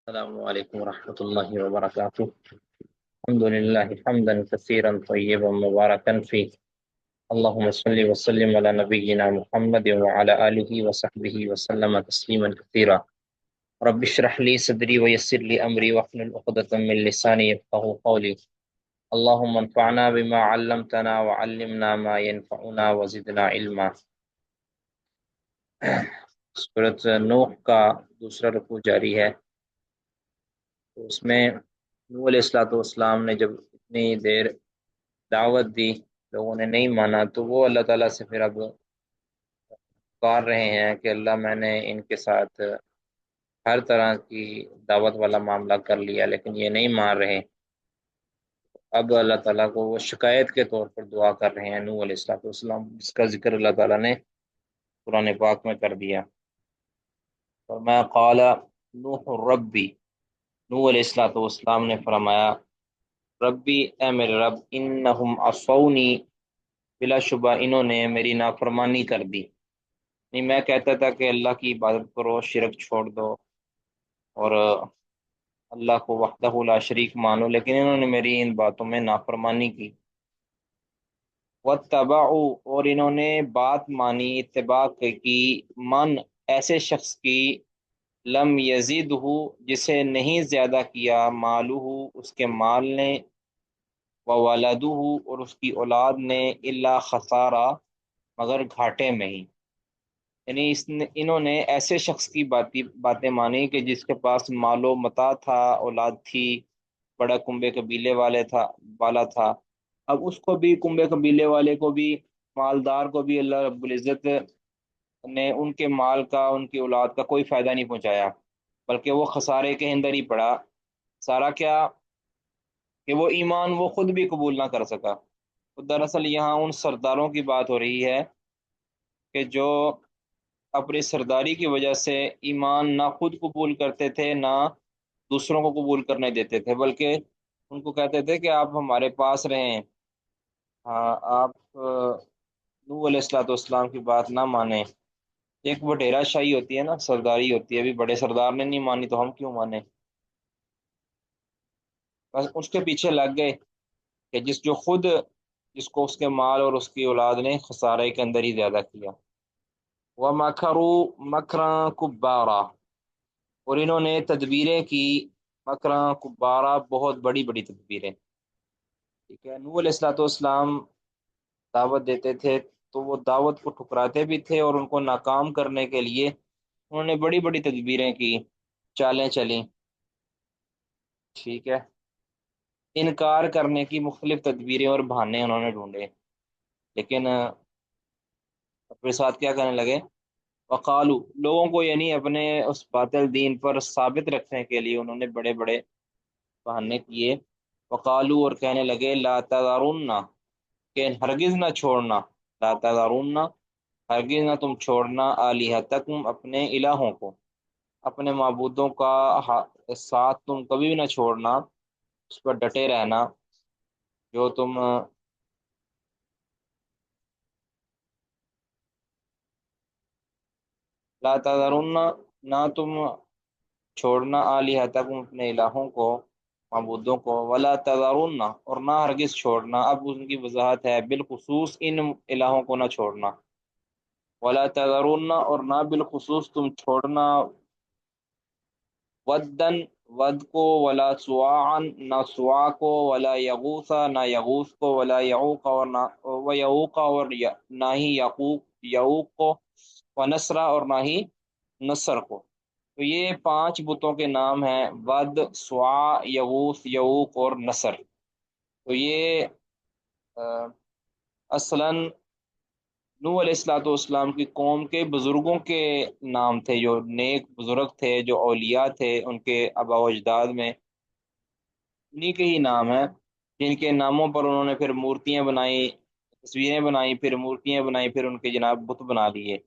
السلام علیکم ورحمۃ اللہ وبرکاتہ۔ الحمد للہ حمدا کثیرا طیبا مبارکا فیہ، اللهم صل وسلم علی نبینا محمد وعلى آلہ وصحبہ وسلم تسلیما کثیرا۔ رب اشرح لی صدری ویسر لی امری واحلل عقدۃ من لسانی یفقهوا قولی۔ اللهم انفعنا بما علمتنا وعلمنا ما ينفعنا وزدنا علما۔ سورۃ نوح کا دوسرا رکوع جاری ہے۔ تو اس میں نوح علیہ الصلوۃ والسلام نے جب اتنی دیر دعوت دی، لوگوں نے نہیں مانا، تو وہ اللہ تعالیٰ سے پھر اب پکار رہے ہیں کہ اللہ میں نے ان کے ساتھ ہر طرح کی دعوت والا معاملہ کر لیا لیکن یہ نہیں مان رہے۔ اب اللہ تعالیٰ کو وہ شکایت کے طور پر دعا کر رہے ہیں نوح علیہ الصلوۃ والسلام، جس کا ذکر اللہ تعالیٰ نے قرآن پاک میں کر دیا۔ فرمایا قال نوح ربی، نوح علیہ الصلوۃ والسلام نے فرمایا ربی، اے میرے رب، انہم عصونی، بلا شبہ انہوں نے میری نافرمانی کر دی۔ نہیں، میں کہتا تھا کہ اللہ کی عبادت کرو، شرک چھوڑ دو اور اللہ کو وحدہ لا شریک مانو، لیکن انہوں نے میری ان باتوں میں نافرمانی کی۔ واتبعوا، اور انہوں نے بات مانی، اتباع کی، من، ایسے شخص کی، لم یزدہ، جسے نہیں زیادہ کیا، مالہ، اس کے مال نے، وولدہ، اور اس کی اولاد نے، الا خسارہ، مگر گھاٹے میں ہی۔ یعنی انہوں نے ایسے شخص کی باتیں مانی کہ جس کے پاس مال و متاع تھا، اولاد تھی، بڑا کنبے قبیلے والا تھا۔ اب اس کو بھی، کنبے قبیلے والے کو بھی، مالدار کو بھی اللہ رب العزت نے ان کے مال کا، ان کی اولاد کا کوئی فائدہ نہیں پہنچایا، بلکہ وہ خسارے کے اندر ہی پڑا۔ سارا کیا کہ وہ ایمان وہ خود بھی قبول نہ کر سکا۔ تو دراصل یہاں ان سرداروں کی بات ہو رہی ہے کہ جو اپنی سرداری کی وجہ سے ایمان نہ خود قبول کرتے تھے، نہ دوسروں کو قبول کرنے دیتے تھے، بلکہ ان کو کہتے تھے کہ آپ ہمارے پاس رہیں، ہاں آپ نوح علیہ الصلوۃ والسلام کی بات نہ مانیں۔ ایک وڈیرا شاہی ہوتی ہے نا، سرداری ہوتی ہے، ابھی بڑے سردار نے نہیں مانی تو ہم کیوں مانیں؟ بس اس کے پیچھے لگ گئے کہ جس کو اس کے مال اور اس کی اولاد نے خسارے کے اندر ہی زیادہ کیا۔ وَمَكَرُوا مَكْرًا كُبَّارًا، اور انہوں نے تدبیریں کی، مکراں کبارہ، بہت بڑی بڑی تدبیریں۔ ٹھیک ہے، نوح علیہ الصلوۃ والسلام دعوت دیتے تھے تو وہ دعوت کو ٹھکراتے بھی تھے، اور ان کو ناکام کرنے کے لیے انہوں نے بڑی بڑی تدبیریں کی، چالیں چلیں۔ ٹھیک ہے، انکار کرنے کی مختلف تدبیریں اور بہانے انہوں نے ڈھونڈے، لیکن اپنے ساتھ کیا کرنے لگے؟ وقالو، لوگوں کو یعنی اپنے اس باطل دین پر ثابت رکھنے کے لیے انہوں نے بڑے بڑے بہانے کیے۔ وقالو، اور کہنے لگے، لا تذرن، کہ ہرگز نہ چھوڑنا، لا تذرن، ہرگز نہ تم چھوڑنا، آلہتکم، اپنے الہوں کو، اپنے معبودوں کا ساتھ تم کبھی بھی نہ چھوڑنا، اس پر ڈٹے رہنا جو تم لا تذرن، نہ تم چھوڑنا، آلہتکم، اپنے الہوں کو، معبودوں کو، ولا تذرن، اور نہ ہرگز چھوڑنا، اب ان کی وضاحت ہے، بالخصوص ان الہوں کو نہ چھوڑنا، ولا تذرن، اور نہ بالخصوص تم چھوڑنا، ودن، ود کو، ولا سواعن، نہ سوا کو، ولا یغوثا، نہ یغوث کو، ولا یعوق، اور نہ یعوق، اور نہ ہی یعوق کو، ونسرا، اور نہ ہی نصر کو۔ تو یہ 5 بتوں کے نام ہیں، ود، سوا، یغوث، یعوق اور نصر۔ تو یہ اصلاً نوح علیہ الصلوۃ والسلام کی قوم کے بزرگوں کے نام تھے، جو نیک بزرگ تھے، جو اولیاء تھے، ان کے آباء و اجداد میں انہی کے ہی نام ہیں، جن کے ناموں پر انہوں نے پھر مورتیاں بنائی، تصویریں بنائی، پھر مورتیاں بنائی، پھر ان کے جناب بت بنا لیے۔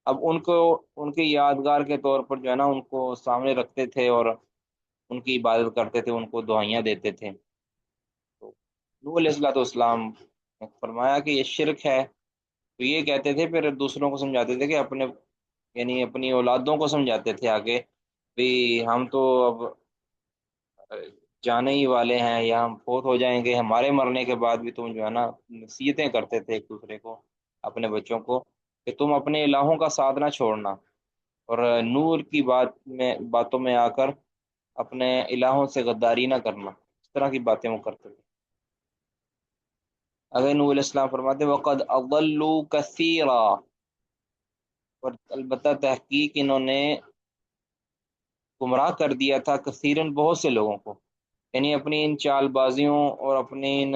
اب ان کو ان کے یادگار کے طور پر جو ہے نا، ان کو سامنے رکھتے تھے اور ان کی عبادت کرتے تھے، ان کو دعائیاں دیتے تھے۔ تو نوح علیہ الصلوۃ والسلام نے فرمایا کہ یہ شرک ہے، تو یہ کہتے تھے، پھر دوسروں کو سمجھاتے تھے کہ یعنی اپنی اولادوں کو سمجھاتے تھے آگے بھی ہم تو اب جانے ہی والے ہیں یا ہم فوت ہو جائیں گے، ہمارے مرنے کے بعد بھی تم جو ہے نا نصیحتیں کرتے تھے ایک دوسرے کو، اپنے بچوں کو، کہ تم اپنے الہوں کا ساتھ نہ چھوڑنا، اور نور کی باتوں میں آ کر اپنے الہوں سے غداری نہ کرنا، اس طرح کی باتیں وہ کرتے تھے۔ اگر نور علیہ السلام فرماتے وقد اضلوا کثیرا، اور البتہ تحقیق انہوں نے گمراہ کر دیا تھا کثیرن بہت سے لوگوں کو، یعنی اپنی ان چال بازیوں اور اپنی ان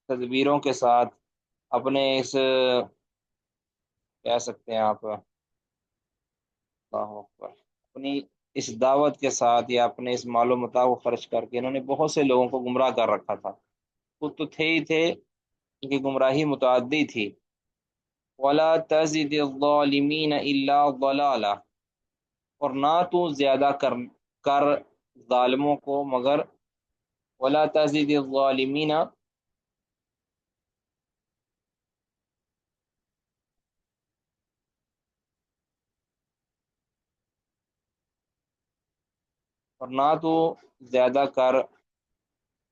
تدبیروں کے ساتھ، اپنے اس کہہ سکتے ہیں آپ، اللہ اکبر، اپنی اس دعوت کے ساتھ یا اپنے اس مال و متاع کو خرچ کر کے انہوں نے بہت سے لوگوں کو گمراہ کر رکھا تھا، خود تو تھے ہی تھے، ان کی گمراہی متعدی تھی۔ ولا تزد الظالمین الا ضلالا، اور نہ تو زیادہ کر ظالموں کو مگر، ولا تزد الظالمین، اور نہ تو زیادہ کر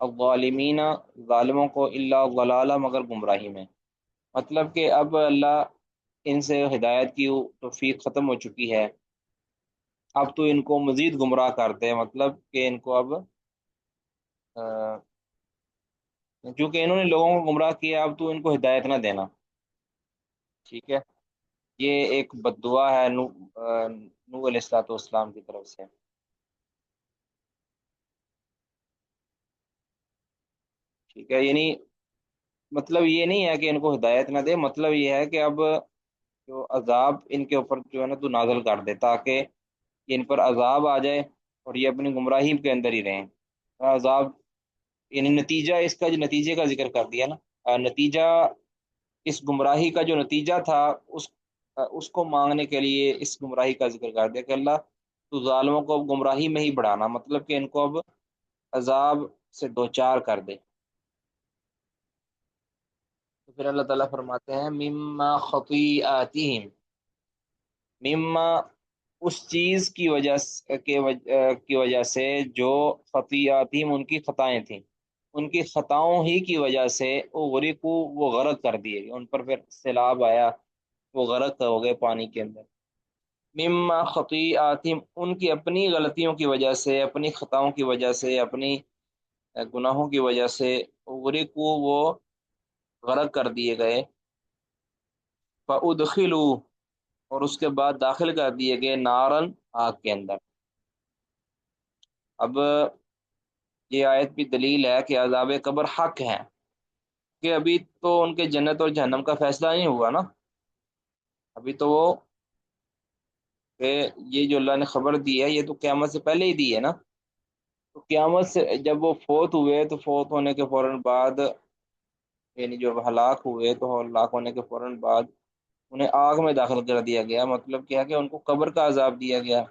الظالمین ظالموں کو الا ضلالا مگر گمراہی میں، مطلب کہ اب اللہ ان سے ہدایت کی توفیق ختم ہو چکی ہے، اب تو ان کو مزید گمراہ کرتے ہیں، مطلب کہ ان کو اب چونکہ انہوں نے لوگوں کو گمراہ کیا، اب تو ان کو ہدایت نہ دینا، ٹھیک ہے۔ یہ ایک بد دعا ہے نوح علیہ الصلوۃ والسلام کی طرف سے، ٹھیک ہے، یعنی مطلب یہ نہیں ہے کہ ان کو ہدایت نہ دے، مطلب یہ ہے کہ اب جو عذاب ان کے اوپر جو ہے نا تو نازل کر دے، تاکہ ان پر عذاب آ جائے اور یہ اپنی گمراہی کے اندر ہی رہیں، عذاب یعنی نتیجہ، اس کا جو نتیجے کا ذکر کر دیا نا، نتیجہ اس گمراہی کا جو نتیجہ تھا، اس کو مانگنے کے لیے اس گمراہی کا ذکر کر دیا کہ اللہ تو ظالموں کو اب گمراہی میں ہی بڑھانا، مطلب کہ ان کو اب عذاب سے دوچار کر دے۔ تو پھر اللہ تعالیٰ فرماتے ہیں مما خطیئاتہم، مما اس چیز کی کی وجہ سے جو خطیئاتہم ان کی خطائیں تھیں، ان کی خطاؤں ہی کی وجہ سے غرقو وہ غرق کر دیے گئے، ان پر پھر سیلاب آیا، وہ غرق ہو گئے پانی کے اندر۔ مما خطیئاتہم ان کی اپنی غلطیوں کی وجہ سے، اپنی خطاؤں کی وجہ سے، اپنی گناہوں کی وجہ سے غرقو وہ غرق کر دیے گئے۔ فَأُدْخِلُوا اور اس کے بعد داخل کر دیے گئے نارن آگ کے اندر۔ اب یہ آیت بھی دلیل ہے کہ عذاب قبر حق ہے، کہ ابھی تو ان کے جنت اور جہنم کا فیصلہ نہیں ہوا نا، ابھی تو وہ کہ یہ جو اللہ نے خبر دی ہے یہ تو قیامت سے پہلے ہی دی ہے نا، تو قیامت سے جب وہ فوت ہوئے تو فوت ہونے کے فوراً بعد، یعنی جو ہلاک ہوئے تو ہلاک ہونے کے فوراً بعد انہیں آگ میں داخل کر دیا گیا، مطلب کیا کہ ان کو قبر کا عذاب دیا گیا،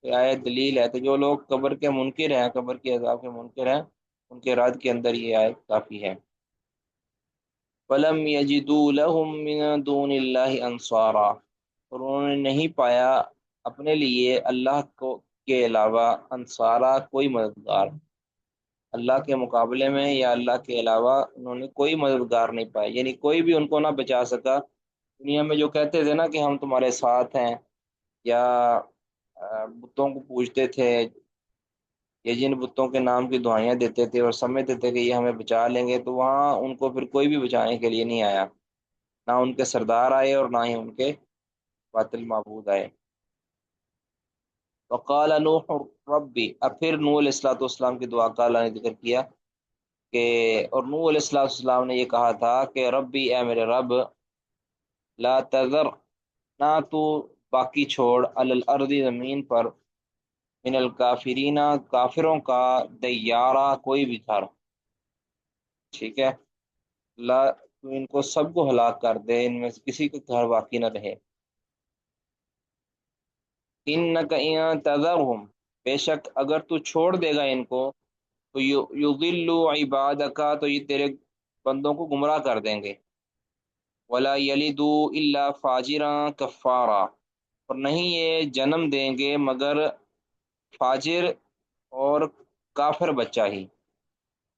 یہ آیت دلیل ہے۔ تو جو لوگ قبر کے منکر ہیں، قبر کے عذاب کے منکر ہیں، ان کے رد کے اندر یہ آیت کافی ہے۔ فَلَمْ يَجِدُوا لَهُم مِّن دُونِ اللَّهِ أَنصَارًا، اور انہوں نے نہیں پایا اپنے لیے اللہ کو کے علاوہ انصارہ کوئی مددگار، اللہ کے مقابلے میں یا اللہ کے علاوہ انہوں نے کوئی مددگار نہیں پایا، یعنی کوئی بھی ان کو نہ بچا سکا۔ دنیا میں جو کہتے تھے نا کہ ہم تمہارے ساتھ ہیں، یا بتوں کو پوجتے تھے، یا جن بتوں کے نام کی دعائیاں دیتے تھے اور سمجھتے تھے کہ یہ ہمیں بچا لیں گے، تو وہاں ان کو پھر کوئی بھی بچانے کے لیے نہیں آیا، نہ ان کے سردار آئے اور نہ ہی ان کے باطل معبود آئے۔ وقال نوح ربی، اب پھر نوح علیہ الصلوۃ والسلام کی دعا کا اللہ نے ذکر کیا کہ، اور نوح علیہ السلام والسلام نے یہ کہا تھا کہ ربی اے میرے رب، لا تذر نہ تو باقی چھوڑ علی الارض زمین پر، من الکافرین کافروں کا، دیارہ کوئی بھی گھر، ٹھیک ہے، لا تو ان کو سب کو ہلاک کر دے، ان میں سے کسی کا گھر باقی نہ رہے۔ انک ان تذرہم، بے شک اگر تو چھوڑ دے گا ان کو، تو یضلوا عبادک، تو یہ تیرے بندوں کو گمراہ کر دیں گے، ولا یلدوا الا فاجرا کفارا، اور نہیں یہ جنم دیں گے مگر فاجر اور کافر بچہ ہی،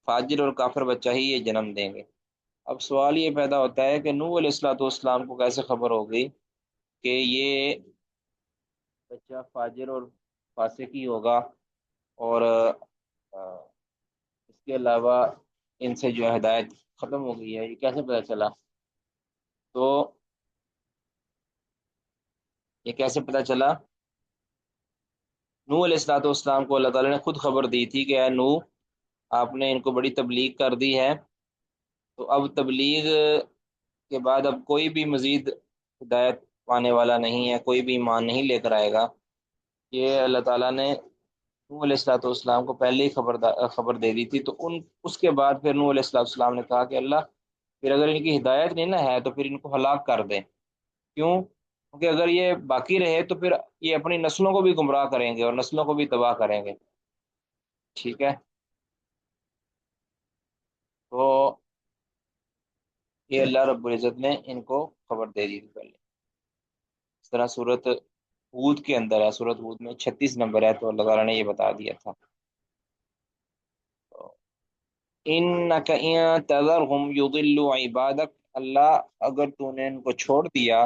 فاجر اور کافر بچہ ہی یہ جنم دیں گے۔ اب سوال یہ پیدا ہوتا ہے کہ نوح علیہ الصلوۃ والسلام کو کیسے خبر ہو گئی کہ یہ بچہ فاجر اور فاسق ہی ہوگا، اور اس کے علاوہ ان سے جو ہے ہدایت ختم ہو گئی ہے، یہ کیسے پتہ چلا؟ تو یہ کیسے پتہ چلا؟ نوح علیہ الصلوۃ والسلام کو اللہ تعالیٰ نے خود خبر دی تھی کہ اے نوح، آپ نے ان کو بڑی تبلیغ کر دی ہے، تو اب تبلیغ کے بعد اب کوئی بھی مزید ہدایت پانے والا نہیں ہے، کوئی بھی ایمان نہیں لے کر آئے گا۔ یہ اللہ تعالیٰ نے نوح علیہ الصلوۃ والسلام کو پہلے ہی خبر دے دی تھی۔ تو اس کے بعد پھر نوح علیہ الصلوۃ والسلام نے کہا کہ اللہ، پھر اگر ان کی ہدایت نہیں نہ ہے تو پھر ان کو ہلاک کر دیں۔ کیوں؟ کیونکہ اگر یہ باقی رہے تو پھر یہ اپنی نسلوں کو بھی گمراہ کریں گے اور نسلوں کو بھی تباہ کریں گے۔ ٹھیک ہے، تو یہ اللہ رب العزت نے ان کو خبر دے دی تھی پہلے۔ اس طرح صورت ہود کے اندر ہے، صورت ہود میں 36 نمبر ہے، تو اللہ تعالیٰ نے یہ بتا دیا تھا۔ انک ان تذرهم یضلوا عبادک، اللہ اگر تو نے ان کو چھوڑ دیا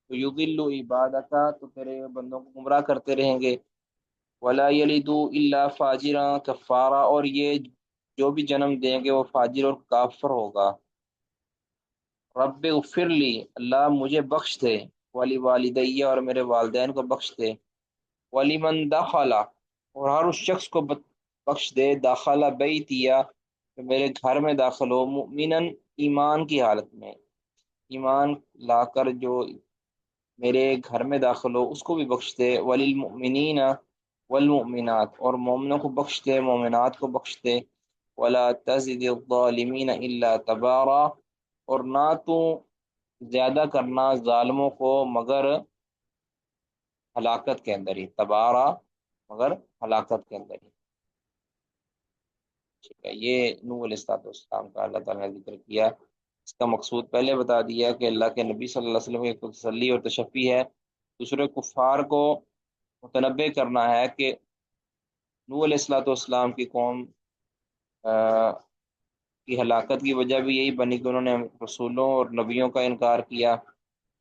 تو یضلوا عبادک، تو تیرے بندوں کو گمراہ کرتے رہیں گے۔ ولا یلدوا الا فاجرا کفارا، اور یہ جو بھی جنم دیں گے وہ فاجر اور کافر ہوگا۔ رب اغفر لی، اللہ مجھے بخش دے، ولی والدی، اور میرے والدین کو بخش دے، ولی من دخل، اور ہر اس شخص کو بخش دے، داخلہ بیتیا، کہ میرے گھر میں داخل ہو، مؤمنن، ایمان کی حالت میں، ایمان لا کر جو میرے گھر میں داخل ہو اس کو بھی بخش دے، وللمؤمنین والمؤمنات، اور مومنوں کو بخش دے، مومنات کو بخش دے، ولا تزد الظالمین الا تبارا، اور نہ تو زیادہ کرنا ظالموں کو مگر ہلاکت کے اندر ہی، تبارا مگر ہلاکت کے اندر ہی۔ ٹھیک ہے، یہ نوح علیہ السلام کا اللہ تعالیٰ نے ذکر کیا۔ اس کا مقصود پہلے بتا دیا کہ اللہ کے نبی صلی اللہ علیہ وسلم کی تسلی اور تشفی ہے، دوسرے کفار کو متنبع کرنا ہے کہ نوح علیہ السلام کی قوم کی ہلاکت کی وجہ بھی یہی بنی کہ انہوں نے رسولوں اور نبیوں کا انکار کیا،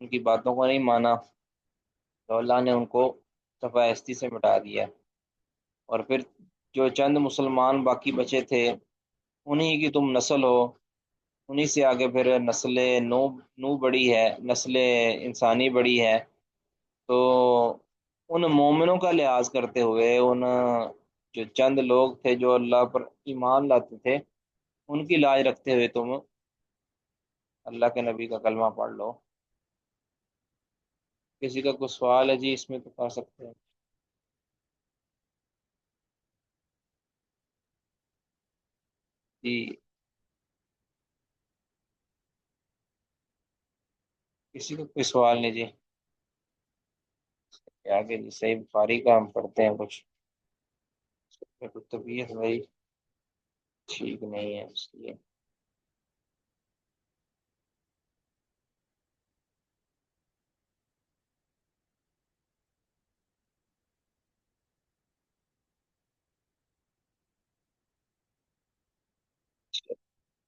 ان کی باتوں کو نہیں مانا، تو اللہ نے ان کو صفحہ ہستی سے مٹا دیا۔ اور پھر جو چند مسلمان باقی بچے تھے، انہی کی تم نسل ہو، انہی سے آگے پھر نسل نو بڑی ہے، نسل انسانی بڑی ہے۔ تو ان مومنوں کا لحاظ کرتے ہوئے، ان جو چند لوگ تھے جو اللہ پر ایمان لاتے تھے، ان کی لاج رکھتے ہوئے تم اللہ کے نبی کا کلمہ پڑھ لو۔ کسی کا کوئی سوال ہے جی اس میں تو کر سکتے ہیں جی، کسی کا کوئی سوال نہیں جی؟ آگے جی صحیح بخاری کا ہم پڑھتے ہیں کچھ، کچھ طبیعت بھائی ٹھیک نہیں ہے اس لیے۔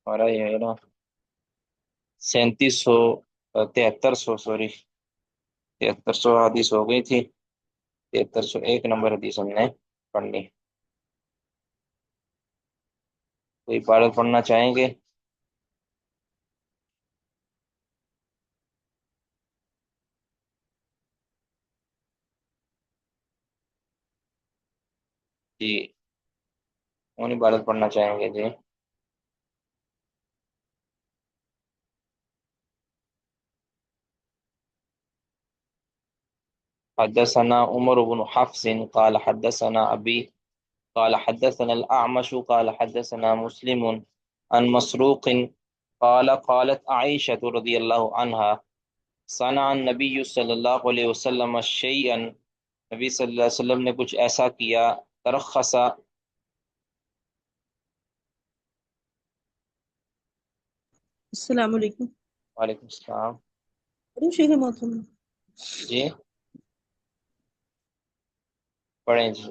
ہمارا یہ ہے نا 3700، 7300، سوری 7300 حدیث ہو گئی تھی، 7301 نمبر حدیث ہم نے پڑھنی۔ کوئی عبارت پڑھنا چاہیں گے؟ جی، کون عبارت پڑھنا چاہیں گے جی؟ حدثنا عمر بن حفص قال حدثنا أبي قال حدثنا الأعمش قال حدثنا مسلم عن مسروق قال قالت عائشة رضي الله عنها صنع النبي صلی اللہ علیہ وسلم شيئا، نبی صلی اللہ علیہ وسلم نے کچھ ایسا کیا، ترخص، السلام علیکم۔ وعلیکم السلام ارے شیخ محترم، جی، پڑھیں جی۔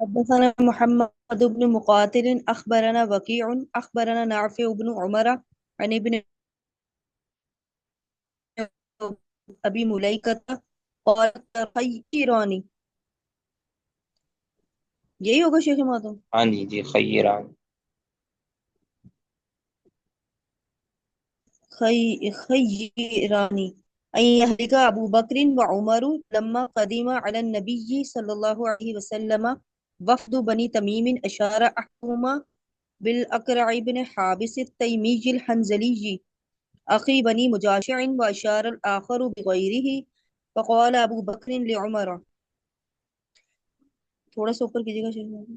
حدثنا محمد بن مقاتل أخبرنا وكيع أخبرنا نافع بن عمر عن ابن أبي مليكة قال خيراني. یہی ہوگا شیخ مادہ. ہاں جی جی خیران. خيراني أن يهلك أبو بكر وعمر لما قدم على النبي صلى الله عليه وسلم وفد بني تميم أشار أحدهما بالأقرع بن حابس التيمي الحنزلي أخي بني مجاشع وأشار الآخر بغيره فقال أبو بكر لعمر. تھوڑا سا اوپر کیجیے گا شیخ مادہ.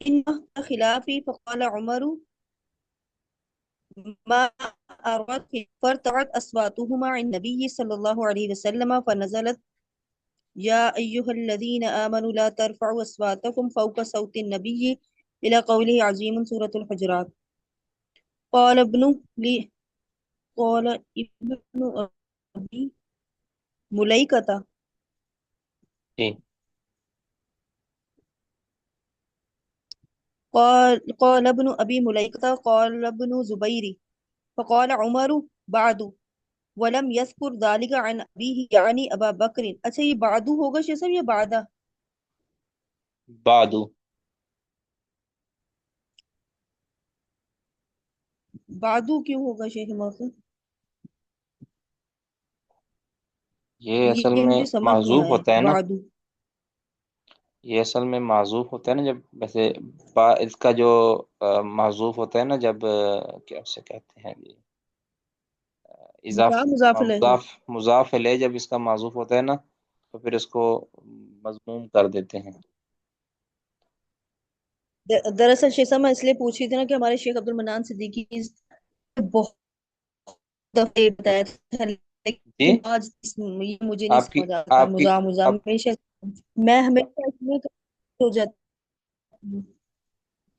إن خلافي فقال عمر ما أردت فارتعت أصواتهما عن النبي صلى الله عليه وسلم فنزلت يا أيها الذين آمنوا لا ترفعوا أصواتكم فوق صوت النبي إلى قوله عظيم سورة الحجرات. قال ابن لي قال ابن أبي مليكة جی قال ابن أبي مليكة قال ابن زبير فقال عمر بعد ولم يذكر ذلك عن أبيه يعني أبا بكر. اچھا یہ بعدو ہوگا شیخ صاحب یا بعدہ؟ بعدو. بعدو کیوں ہوگا شیخ موصل؟ یہ اصل یہ میں مجھے سمجھ نہیں معذوف آیا ہوتا ہے نا. بعدو. یہ اصل میں معذوف ہوتا ہے نا، جب ویسے اس کا جو معذوف ہوتا ہے نا، جب کیا اسے کہتے ہیں جی، مضاف الیہ. مضاف الیہ جب اس کا معذوف ہوتا ہے نا، تو پھر اس کو مضموم کر دیتے ہیں. دراصل شیخ صاحب میں اس لیے پوچھ رہی تھی نا کہ ہمارے شیخ عبد المنان صدیقی بہت دفعہ یہ بتایا تھا جی. لیکن آج یہ مجھے نہیں آپ کی سمجھ آتا. آپ کی مزاح آپ ہمیشہ میں ہمیشہ اس میں ہو جاتی ہوں.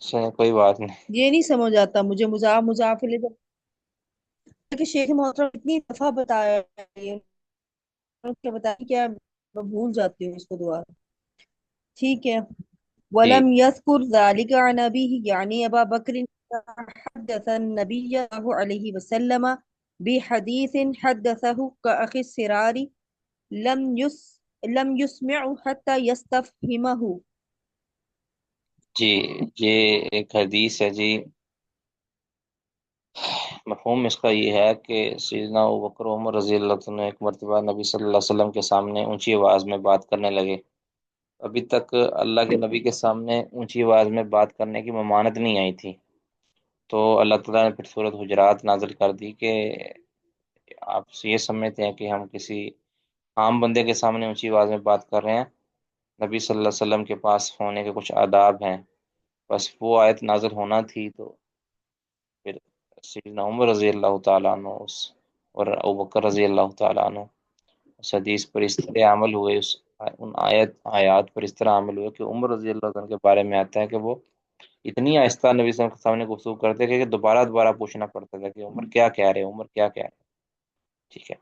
سے کوئی بات نہیں. یہ نہیں سمجھ آتا مجھے مضاف الیہ کہ شیخ محترم اتنی دفعہ بتایا ہے، کیا بتایا کیا میں بھول جاتی ہوں اس کو دوبارہ. ٹھیک ہے. ٹھیک. ولم يذكر ذلك عن أبيه يعني أبا بكر حدث النبي صلى الله عليه وسلم بحديث حدثه كأخي السرار لم يسمع حتى يستفهمه. جی یہ ایک حدیث ہے جی. مفہوم اس کا یہ ہے کہ سیدنا ابوبکر و عمر رضی اللہ عنہ ایک مرتبہ نبی صلی اللہ علیہ وسلم کے سامنے اونچی آواز میں بات کرنے لگے. ابھی تک اللہ کے نبی کے سامنے اونچی آواز میں بات کرنے کی ممانعت نہیں آئی تھی. تو اللہ تعالیٰ نے پھر سورۃ حجرات نازل کر دی کہ آپ یہ سمجھتے ہیں کہ ہم کسی عام بندے کے سامنے اونچی آواز میں بات کر رہے ہیں، نبی صلی اللہ علیہ وسلم کے پاس ہونے کے کچھ آداب ہیں. بس وہ آیت نازل ہونا تھی، تو پھر سیدنا عمر رضی اللہ تعالیٰ عنہ اور ابوبکر رضی اللہ تعالیٰ عنہ اس حدیث پر اس طرح عمل ہوئے، ان آیات پر اس طرح عمل ہوئے کہ عمر رضی اللہ عنہ کے بارے میں آتا ہے کہ وہ اتنی آہستہ نبی صلی اللہ علیہ وسلم کے سامنے گفتگو کرتے کہ دوبارہ دوبارہ پوچھنا پڑتا تھا کہ عمر کیا کہہ رہے، عمر کیا کہہ رہے. ٹھیک ہے.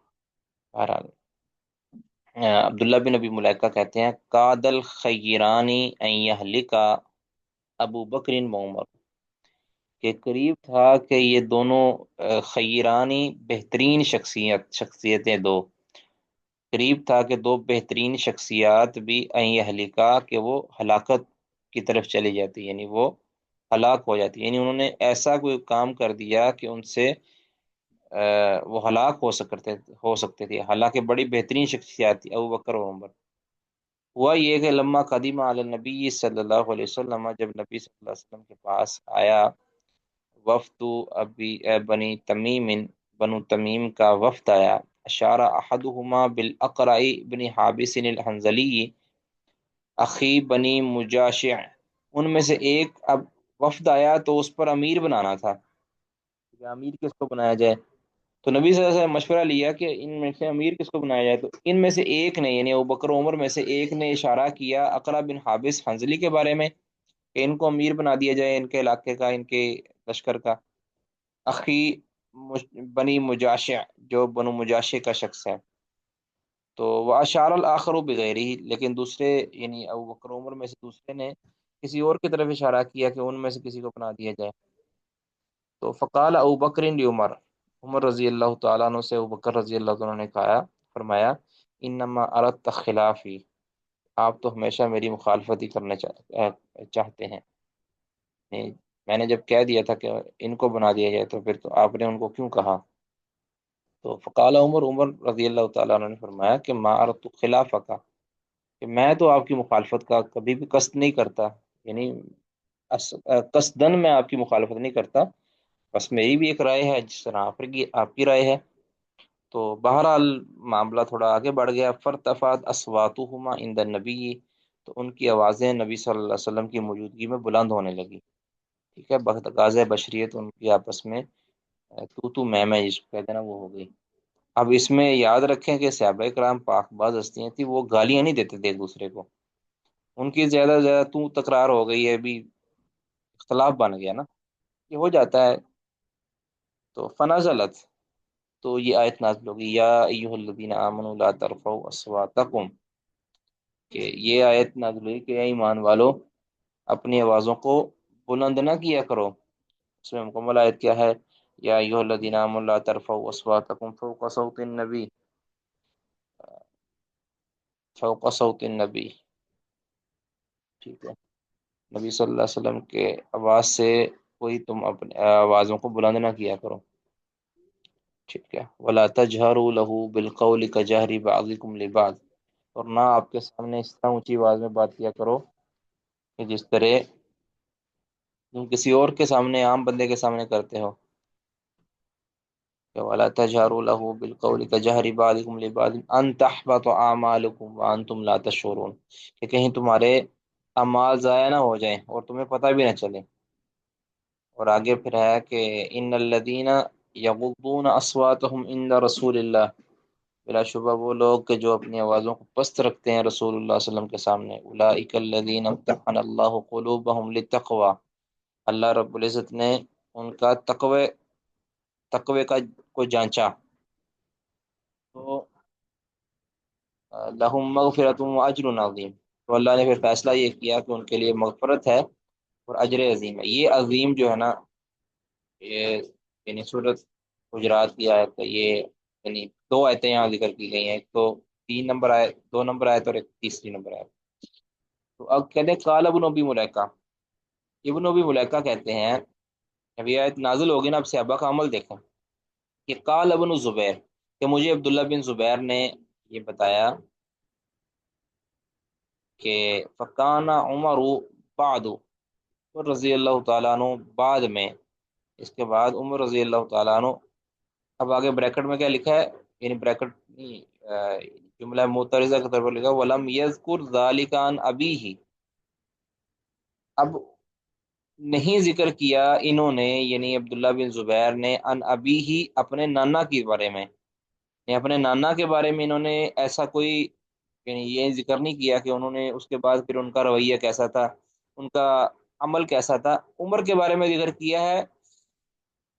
بہرحال عبداللہ بن نبی ملیکہ کہتے ہیں قاد الخیرانی ان یہلکا ابو بکر و عمر، کہ قریب تھا کہ یہ دونوں خیرانی بہترین شخصیتیں دو، قریب تھا کہ دو بہترین شخصیات بھی ان یہلکا کہ وہ ہلاکت کی طرف چلی جاتی، یعنی وہ ہلاک ہو جاتی، یعنی انہوں نے ایسا کوئی کام کر دیا کہ ان سے وہ ہلاک ہو سکتے تھے. حالانکہ بڑی بہترین شخصیات تھی ابو بکر اور عمر. ہوا یہ کہ لما قدیم علی النبی صلی اللہ علیہ وسلم، جب نبی صلی اللہ علیہ وسلم کے پاس آیا وفد ابی بنی تمیم، بنو تمیم کا وفد آیا، اشارہ احدہما بالاقرع بن حابس الحنظلی اخی بنی مجاشع. ان میں سے ایک، اب وفد آیا تو اس پر امیر بنانا تھا کہ امیر کس کو بنایا جائے. تو نبی صلی اللہ علیہ وسلم نے مشورہ لیا کہ ان میں سے امیر کس کو بنایا جائے. تو ان میں سے ایک نے، یعنی ابوبکر عمر میں سے ایک نے اشارہ کیا اقرع بن حابس حنظلی کے بارے میں کہ ان کو امیر بنا دیا جائے، ان کے علاقے کا، ان کے لشکر کا. اخی بنی مجاشع، جو بنو مجاشع کا شخص ہے۔ تو وہ اشار الاخر بغیر ہی، لیکن دوسرے یعنی ابو بکر عمر میں سے دوسرے نے کسی اور کی طرف اشارہ کیا کہ ان میں سے کسی کو بنا دیا جائے۔ تو فقال ابو بکر عمر، عمر رضی اللہ تعالیٰ عنہ سے ابو بکر رضی اللہ تعالیٰ عنہ نے کہا، فرمایا انما اردت خلافی، آپ تو ہمیشہ میری مخالفت ہی کرنا چاہتے ہیں۔ نہیں، میں نے جب کہہ دیا تھا کہ ان کو بنا دیا جائے تو پھر تو آپ نے ان کو کیوں کہا؟ تو فقال عمر، عمر رضی اللہ تعالیٰ عنہ نے فرمایا کہ ما اردت خلافک، کہ میں تو آپ کی مخالفت کا کبھی بھی قصد نہیں کرتا، یعنی قصدن میں آپ کی مخالفت نہیں کرتا، بس میری بھی ایک رائے ہے جس طرح آپ کی رائے ہے۔ تو بہرحال معاملہ تھوڑا آگے بڑھ گیا، فرتفعت اصواتهما عند النبی، تو ان کی آوازیں نبی صلی اللہ علیہ وسلم کی موجودگی میں بلند ہونے لگی، ٹھیک ہے، بتقاضۂ بشریت ان کی آپس میں تو میں جس کو کہتے ہیں نا وہ ہو گئی۔ اب اس میں یاد رکھیں کہ صحابہ کرام پاک باز ہستیاں تھیں، وہ گالیاں نہیں دیتے تھے ایک دوسرے کو، ان کی زیادہ سے زیادہ تو تکرار ہو گئی ہے، ابھی اختلاف بن گیا نا، یہ ہو جاتا ہے۔ تو فنزلت، تو یہ آیت نازل ہوگی، یا ایھا الذین آمنوا لا ترفعوا اصواتکم، کہ یہ آیت نازل ہوئی کہ اے ایمان والو اپنی آوازوں کو بلند نہ کیا کرو۔ اس میں مکمل آیت کیا ہے؟ یا ایھا الذین آمنوا لا ترفعوا اصواتکم فوق صوت النبی، فوق صوت النبی، ٹھیک ہے، نبی صلی اللہ علیہ وسلم کے آواز سے کوئی تم اپنے آوازوں کو بلند نہ کیا کرو، ٹھیک ہے، ولا تجہروا له بالقول كجهر بعضكم لبعض، اور نہ آپ کے سامنے اس طرح اونچی آواز میں بات کیا کرو کہ جس طرح تم کسی اور کے سامنے، عام بندے کے سامنے کرتے ہو، کہ ولا تجهروا له بالقول كجهر بعضكم لبعض ان تحبط اعمالكم وانتم لا تشعرون، کہ کہیں تمہارے اعمال ضائع نہ ہو جائیں اور تمہیں پتہ بھی نہ چلے۔ اور آگے پھر ہے کہ ان الذین یغضون اصواتهم عند رسول اللہ، بلا شبہ وہ لوگ کہ جو اپنی آوازوں کو پست رکھتے ہیں رسول اللہ صلی اللہ علیہ وسلم کے سامنے، اولئک الذین امتحن اللہ قلوبهم للتقوی، اللہ رب العزت نے ان کا تقوی کا کو جانچا، تو لہم مغفرۃ واجر عظیم، تو اللہ نے پھر فیصلہ یہ کیا کہ ان کے لیے مغفرت ہے اور اجر عظیم ہے۔ یہ عظیم جو ہے نا، یہ یعنی صورت حجرات کی آیت ہے یہ، یعنی دو آیتیں یہاں ذکر کی گئی ہیں، ایک تو 3 نمبر آیت، 2 نمبر آیت، اور ایک تیسری نمبر آیت۔ تو اب کہتے ہیں قال ابن ابی ملیکہ، ابن ابی ملیکہ کہتے ہیں، اب یہ آیت نازل ہوگی نا، اب صحابہ کا عمل دیکھیں، کہ قال ابن زبیر، کہ مجھے عبداللہ بن زبیر نے یہ بتایا کہ فکان عمر بعد، رضی اللہ تعالیٰ عنہ بعد میں، اس کے بعد عمر رضی اللہ تعالیٰ عنہ، اب آگے بریکٹ میں کیا لکھا ہے، یعنی بریکٹ نہیں، جملہ معترضہ کے طور پر لکھا ولم یذکر ذالک عن ابیہ، اب نہیں ذکر کیا انہوں نے، یعنی عبداللہ بن زبیر نے، ان ابیہ اپنے نانا کے بارے میں، یعنی اپنے نانا کے بارے میں انہوں نے ایسا کوئی، یعنی یہ ذکر نہیں کیا کہ انہوں نے اس کے بعد پھر ان کا رویہ کیسا تھا، ان کا عمل کیسا تھا۔ عمر کے بارے میں ذکر کیا ہے،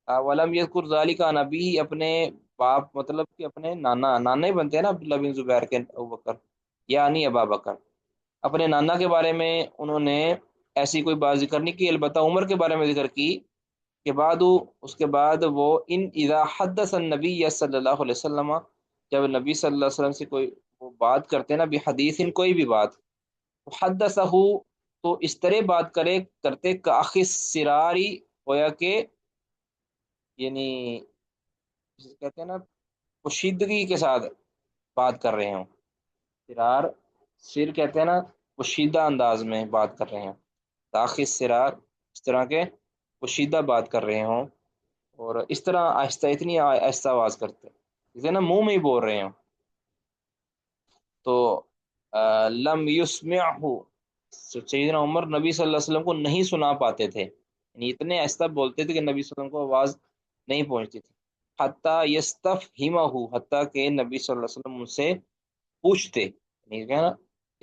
ولم یذکر ذالک عن ابیہ، اپنے باپ مطلب کہ اپنے نانا، نانا ہی بنتے ہیں نا عبداللہ بن زبیر کے ابو بکر، یعنی ابا بکر، اپنے نانا کے بارے میں انہوں نے ایسی کوئی بات ذکر نہیں کی، البتہ عمر کے بارے میں ذکر کی کہ بعد، اس کے بعد وہ ان اذا حدث النبی صلی اللہ علیہ وسلم، جب نبی صلی اللہ علیہ وسلم سے کوئی وہ بات کرتے ہیں نا بحدیث، کوئی بھی بات، حدثہ، تو اس طرح بات کرتے کاخی سراری، گویا کہ یعنی جسے کہتے ہیں نا پوشیدگی کے ساتھ بات کر رہے ہوں، سرار، سر کہتے ہیں نا پوشیدہ انداز میں بات کر رہے ہیں، تاخیر سرار، اس طرح کے پوشیدہ بات کر رہے ہوں، اور اس طرح آہستہ، اتنی آہستہ آواز کرتے جسے نا منہ میں ہی بول رہے ہوں، تو لم یسمعہ، سیدنا عمر نبی صلی اللہ علیہ وسلم کو نہیں سنا پاتے تھے، یعنی اتنے آہستہ بولتے تھے کہ نبی صلی اللہ علیہ وسلم کو آواز نہیں پہنچتی تھی، حتیٰ یستفہمہ، حتیٰ کہ نبی صلی اللہ علیہ وسلم ان سے پوچھتے، یعنی کہ نا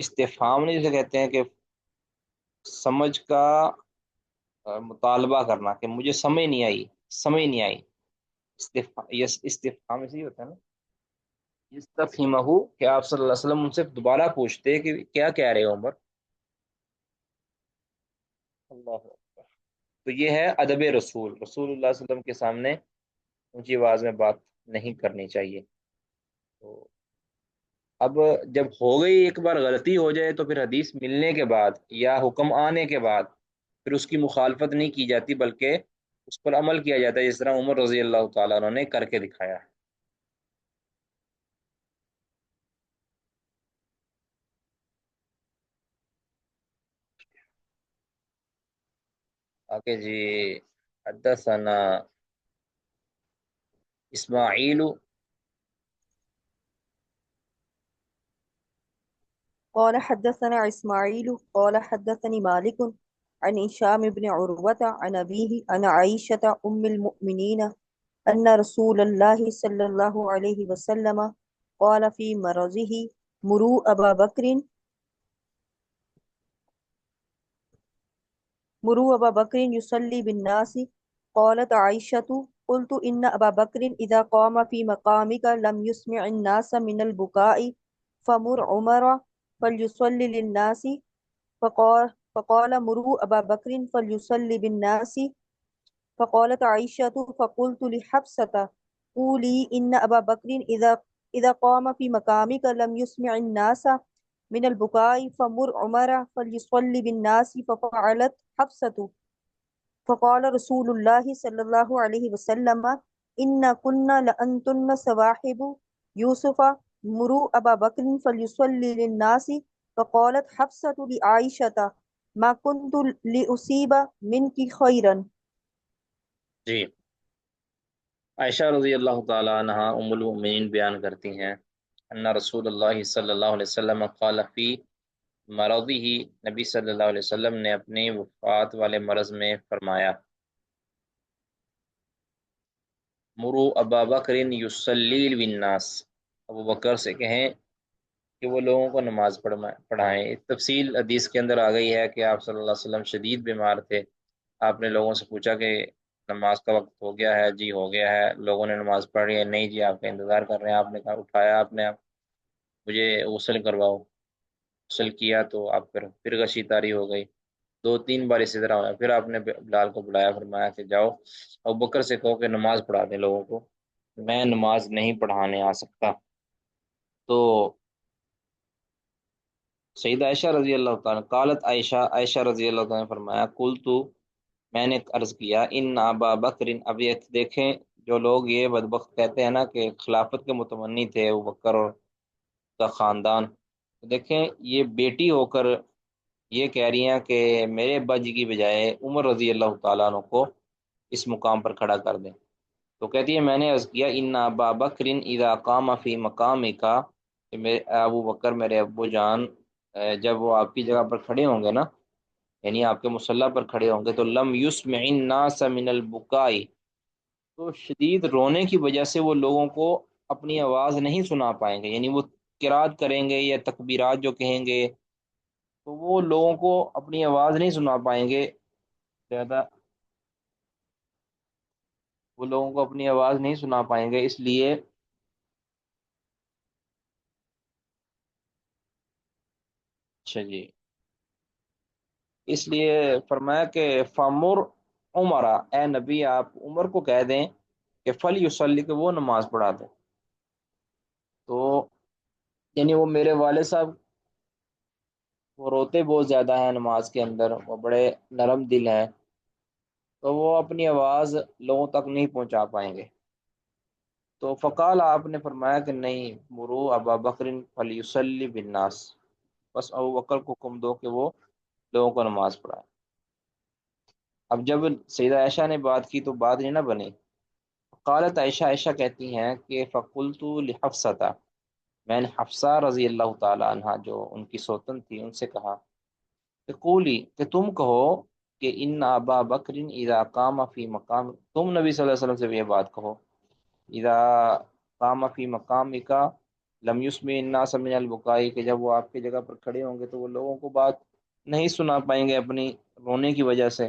استفہام نہیں جسے کہتے ہیں کہ سمجھ کا مطالبہ کرنا، کہ مجھے سمجھ نہیں آئی، سمجھ نہیں آئی، یس استفہام اسی ہوتا ہے نا، استفہمہو، کہ آپ صلی اللہ علیہ وسلم ان سے دوبارہ پوچھتے کہ کیا کہہ رہے ہو عمر. اللہ اکبر. تو یہ ہے ادب رسول، رسول اللہ صلی اللہ علیہ وسلم کے سامنے اونچی آواز میں بات نہیں کرنی چاہیے. تو اب جب ہو گئی ایک بار غلطی ہو جائے تو پھر حدیث ملنے کے بعد یا حکم آنے کے بعد پھر اس کی مخالفت نہیں کی جاتی، بلکہ اس پر عمل کیا جاتا ہے، جس طرح عمر رضی اللہ تعالیٰ عنہ نے کر کے دکھایا. آگے جی. حدثنا اسماعیل. قال حدثنا اسماعيل قال حدثني مالك عن هشام بن عروة عن أبيه عن عائشة أم المؤمنين أن رسول الله صلى الله عليه وسلم قال في مرضه مروا أبا بكر يصلي بالناس. قالت عائشة قلت إن أبا بكر إذا قام في مقامك لم يسمع الناس من البكاء فمر عمر فليصلي للناس. فقال مروا أبا بكر فليصلي بالناس. فقالت عائشة فقلت لحفصة قولي إن أبا بكر إذا قام في مقامك لم يسمع الناس من البكاء فمر عمر فليصلي بالناس. ففعلت حفصة. فقال رسول الله صلى الله عليه وسلم إن كنا لأنتن سواحب يوسف مروا أبا بكر فليصلي للناس. فقالت حفصة لعائشة ما كنت لأصيب منك خيرا. جی. عائشہ رضی اللہ تعالیٰ عنہ ام المؤمنین بیان کرتی ہیں ان رسول اللہ صلی اللہ علیہ وسلم قال فی مرضی ہی، نبی صلی اللہ علیہ وسلم نے اپنی وفات والے مرض میں فرمایا مرو ابا بکر یصلی بالناس، ابو بکر سے کہیں کہ وہ لوگوں کو نماز پڑھائیں. تفصیل حدیث کے اندر آ گئی ہے کہ آپ صلی اللہ علیہ وسلم شدید بیمار تھے. آپ نے لوگوں سے پوچھا کہ نماز کا وقت ہو گیا ہے؟ جی ہو گیا ہے. لوگوں نے نماز پڑھ لی ہے؟ نہیں جی آپ کا انتظار کر رہے ہیں. آپ نے کہا اٹھایا آپ نے مجھے غسل کرواؤ. غسل کیا تو آپ پھر غشی طاری ہو گئی. دو تین بار اسی طرح ہوا. پھر آپ نے بلال کو بلایا، فرمایا کہ جاؤ ابو بکر سے کہو کہ نماز پڑھا دیں لوگوں کو، میں نماز نہیں پڑھانے آ سکتا. تو سیدہ عائشہ رضی اللہ تعالیٰ قالت عائشہ رضی اللہ تعالیٰ نے فرمایا کل تو، میں نے عرض کیا ان ابا بکر، اب یہ دیکھیں جو لوگ یہ بدبخت کہتے ہیں نا کہ خلافت کے متمنی تھے ابو بکر اور کا خاندان، دیکھیں یہ بیٹی ہو کر یہ کہہ رہی ہیں کہ میرے ابا جی کی بجائے عمر رضی اللہ تعالیٰ عنہ کو اس مقام پر کھڑا کر دیں. تو کہتی ہے میں نے عرض کیا ان ابا بکر اذا قام فی مقام کا، کہ میرے ابو بکر میرے ابو جان جب وہ آپ کی جگہ پر کھڑے ہوں گے نا، یعنی آپ کے مصلی پر کھڑے ہوں گے، تو لم یسمع الناس من البکائی، تو شدید رونے کی وجہ سے وہ لوگوں کو اپنی آواز نہیں سنا پائیں گے. یعنی وہ قرات کریں گے یا تکبیرات جو کہیں گے تو وہ لوگوں کو اپنی آواز نہیں سنا پائیں گے زیادہ، وہ لوگوں کو اپنی آواز نہیں سنا پائیں گے. اس لیے اچھا جی، اس لیے فرمایا کہ فامر عمرہ، اے نبی آپ عمر کو کہہ دیں کہ فل یصلی، کہ وہ نماز پڑھا دیں. تو یعنی وہ میرے والد صاحب وہ روتے بہت زیادہ ہیں نماز کے اندر، وہ بڑے نرم دل ہیں، تو وہ اپنی آواز لوگوں تک نہیں پہنچا پائیں گے. تو فقال آپ نے فرمایا کہ نہیں، مرو ابا بکر فلیصلی بالناس، بس ابو بکر کو حکم دو کہ وہ لوگوں کو نماز پڑھائے. اب جب سیدہ عائشہ نے بات کی تو بات نہیں نہ بنی. قالت عائشہ کہتی ہیں کہ فقلت لحفصہ، میں نے حفصہ رضی اللہ تعالی عنہ جو ان کی سوتن تھی ان سے کہا کہ قولی، کہ تم کہو کہ ان ابا بکر اذا قام فی مقام، تم نبی صلی اللہ علیہ وسلم سے بھی یہ بات کہو اذا قام فی مقام کا لم یسمع الناس من البکائی، کہ جب وہ آپ کی جگہ پر کھڑے ہوں گے تو وہ لوگوں کو بات نہیں سنا پائیں گے اپنی رونے کی وجہ سے.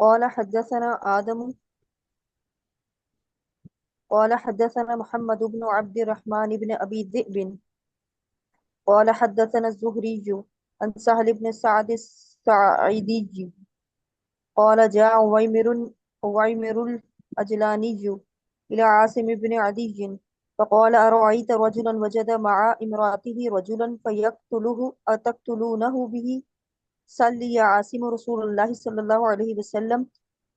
قال حدثنا آدم قال حدثنا محمد بن عبد الرحمن بن أبي ذئب قال حدثنا الزهري عن سهل بن سعد الساعدي قال جاء عويمر الأجلاني إلى عاصم بن عدي فقال أرأيت رجلا وجد مع امرأته رجلا فيقتله أتقتلونه به صل يا عاصم رسول الله صلى الله عليه وسلم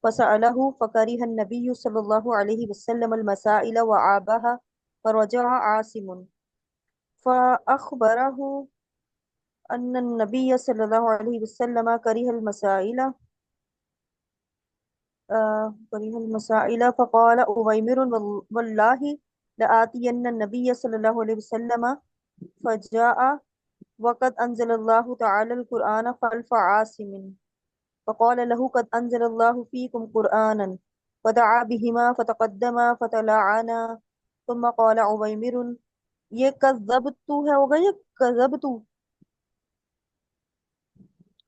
فسأله فكره النبي صلى الله عليه وسلم المسائل وعابها فرجع عاصم فأخبره أن النبي صلى الله عليه وسلم كره المسائل كره المسائل فقال أويمر والله لآتين النبي صلى الله عليه وسلم فجاء وقد أنزل الله تعالى القرآن خلف عاصم فقال له قد أنزل الله فيكم قرآنا فدعا بهما فتقدما فتلاعنا ثم قال عويمر یہ کذبت ہے ہوگا یا کذبت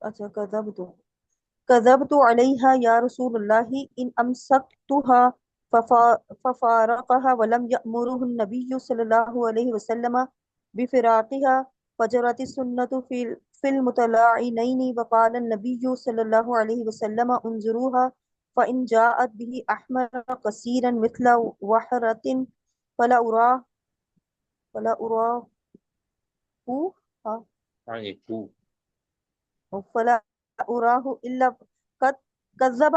اچھا کذبت كذبت عليها يا رسول الله إن أمسكتها ففارقها ولم يأمره النبي صلى الله عليه وسلم بفراقها فجرت السنة في المتلاعنين وقال النبي صلى الله عليه وسلم انظروها فإن جاءت به أحمر قصيرا مثل وحرة فلا أراه فلا أراه فلا أراه إلا قد كذب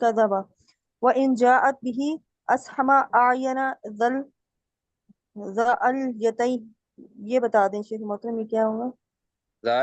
كذب وإن جاءت به أسحم أعين ذا اليتين. یہ بتا دیں شیخ محترم، یہ کیا ہوگا؟ ذا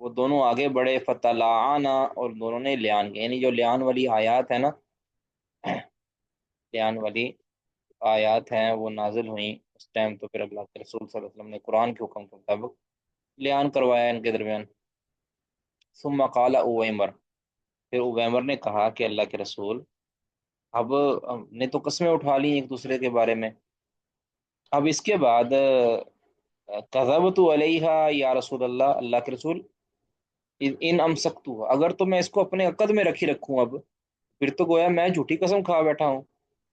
وہ دونوں آگے بڑھے، فتلاعنا، اور دونوں نے لیان کیا، یعنی جو لیان والی آیات ہے نا، لیان والی آیات ہیں وہ نازل ہوئیں اس ٹائم، تو پھر اللہ کے رسول صلی اللہ علیہ وسلم نے قرآن کے حکم کے مطابق لیان کروایا ان کے درمیان۔ ثم قال اویمر، پھر اویمر نے کہا کہ اللہ کے رسول، اب ہم نے تو قسمیں اٹھا لی ایک دوسرے کے بارے میں، اب اس کے بعد کذبت علیہا یا رسول اللہ، اللہ کے رسول، ان امسکتو، اگر تو میں اس کو اپنے عقد میں رکھی رکھوں اب، پھر تو گویا میں جھوٹی قسم کھا بیٹھا ہوں،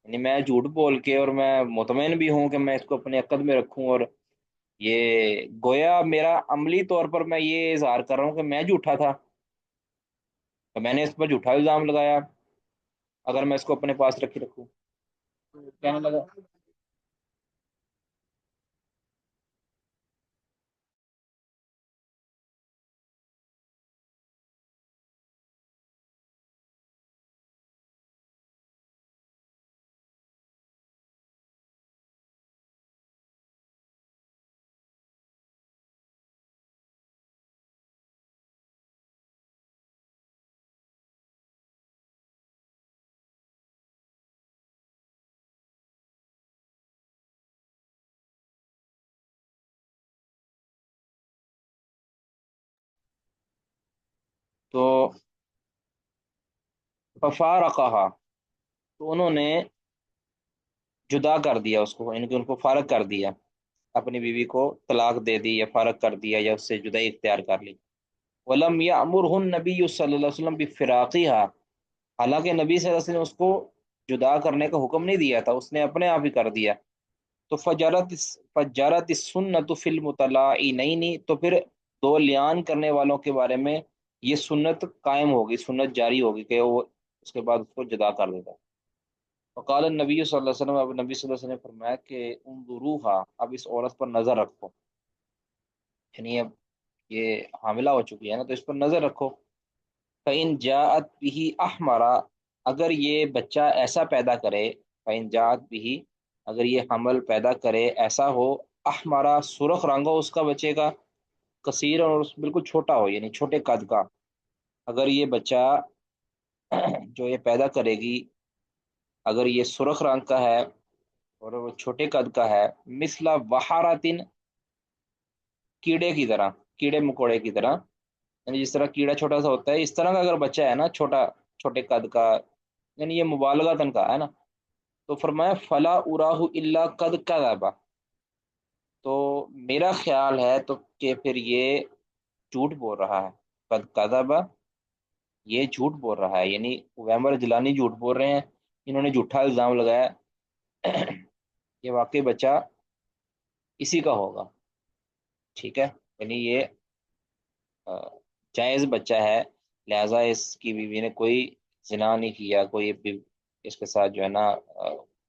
یعنی میں جھوٹ بول کے، اور میں مطمئن بھی ہوں کہ میں اس کو اپنے عقد میں رکھوں، اور یہ گویا میرا عملی طور پر میں یہ اظہار کر رہا ہوں کہ میں جھوٹا تھا، تو میں نے اس پر جھوٹا الزام لگایا اگر میں اس کو اپنے پاس رکھی رکھوں۔ تو کہنے لگا، تو ففارقہا، تو انہوں نے جدا کر دیا اس کو، یعنی کہ ان کو فارغ کر دیا، اپنی بیوی کو طلاق دے دی یا فارغ کر دیا یا اس سے جدائی اختیار کر لی۔ ولم یامرہ النبی صلی اللہ علیہ وسلم بفراقہا، حالانکہ نبی صلی اللہ علیہ وسلم نے اس کو جدا کرنے کا حکم نہیں دیا تھا، اس نے اپنے آپ ہی کر دیا۔ تو فجرت السنت فی المطلعنین، تو پھر دو لیان کرنے والوں کے بارے میں یہ سنت قائم ہوگی، سنت جاری ہوگی کہ وہ اس کے بعد اس کو جدا کر دیتا۔ وقال النبی صلی اللہ علیہ وسلم، اب نبی صلی اللہ علیہ وسلم نے فرمایا کہ انظروہا، اب اس عورت پر نظر رکھو، یعنی اب یہ حاملہ ہو چکی ہے نا، تو اس پر نظر رکھو۔ فَإِن جَاءَتْ بِهِ أَحْمَرَ، اگر یہ بچہ ایسا پیدا کرے، فَإِن جَاءَتْ بِهِ، اگر یہ حمل پیدا کرے ایسا ہو، احمرا، سرخ رنگ ہو اس کا بچے کا، کثیر، اور بالکل چھوٹا ہو یعنی چھوٹے قد کا، اگر یہ بچہ جو یہ پیدا کرے گی اگر یہ سرخ رنگ کا ہے اور وہ چھوٹے قد کا ہے، مثل بحارتن، کیڑے کی طرح، کیڑے مکوڑے کی طرح، یعنی جس طرح کیڑا چھوٹا سا ہوتا ہے اس طرح کا اگر بچہ ہے نا، چھوٹا، چھوٹے قد کا، یعنی یہ مبالغتاً کا ہے نا، تو فرمایا فلا اراہ الا قد کذب، تو میرا خیال ہے تو کہ پھر یہ جھوٹ بول رہا ہے، قد کذب، یہ جھوٹ بول رہا ہے، یعنی عویمر جلانی جھوٹ بول رہے ہیں، انہوں نے جھوٹا الزام لگایا، یہ واقعی بچہ اسی کا ہوگا، ٹھیک ہے، یعنی یہ آ، جائز بچہ ہے، لہذا اس کی بیوی نے کوئی زنا نہیں کیا، کوئی اس کے ساتھ جو ہے نا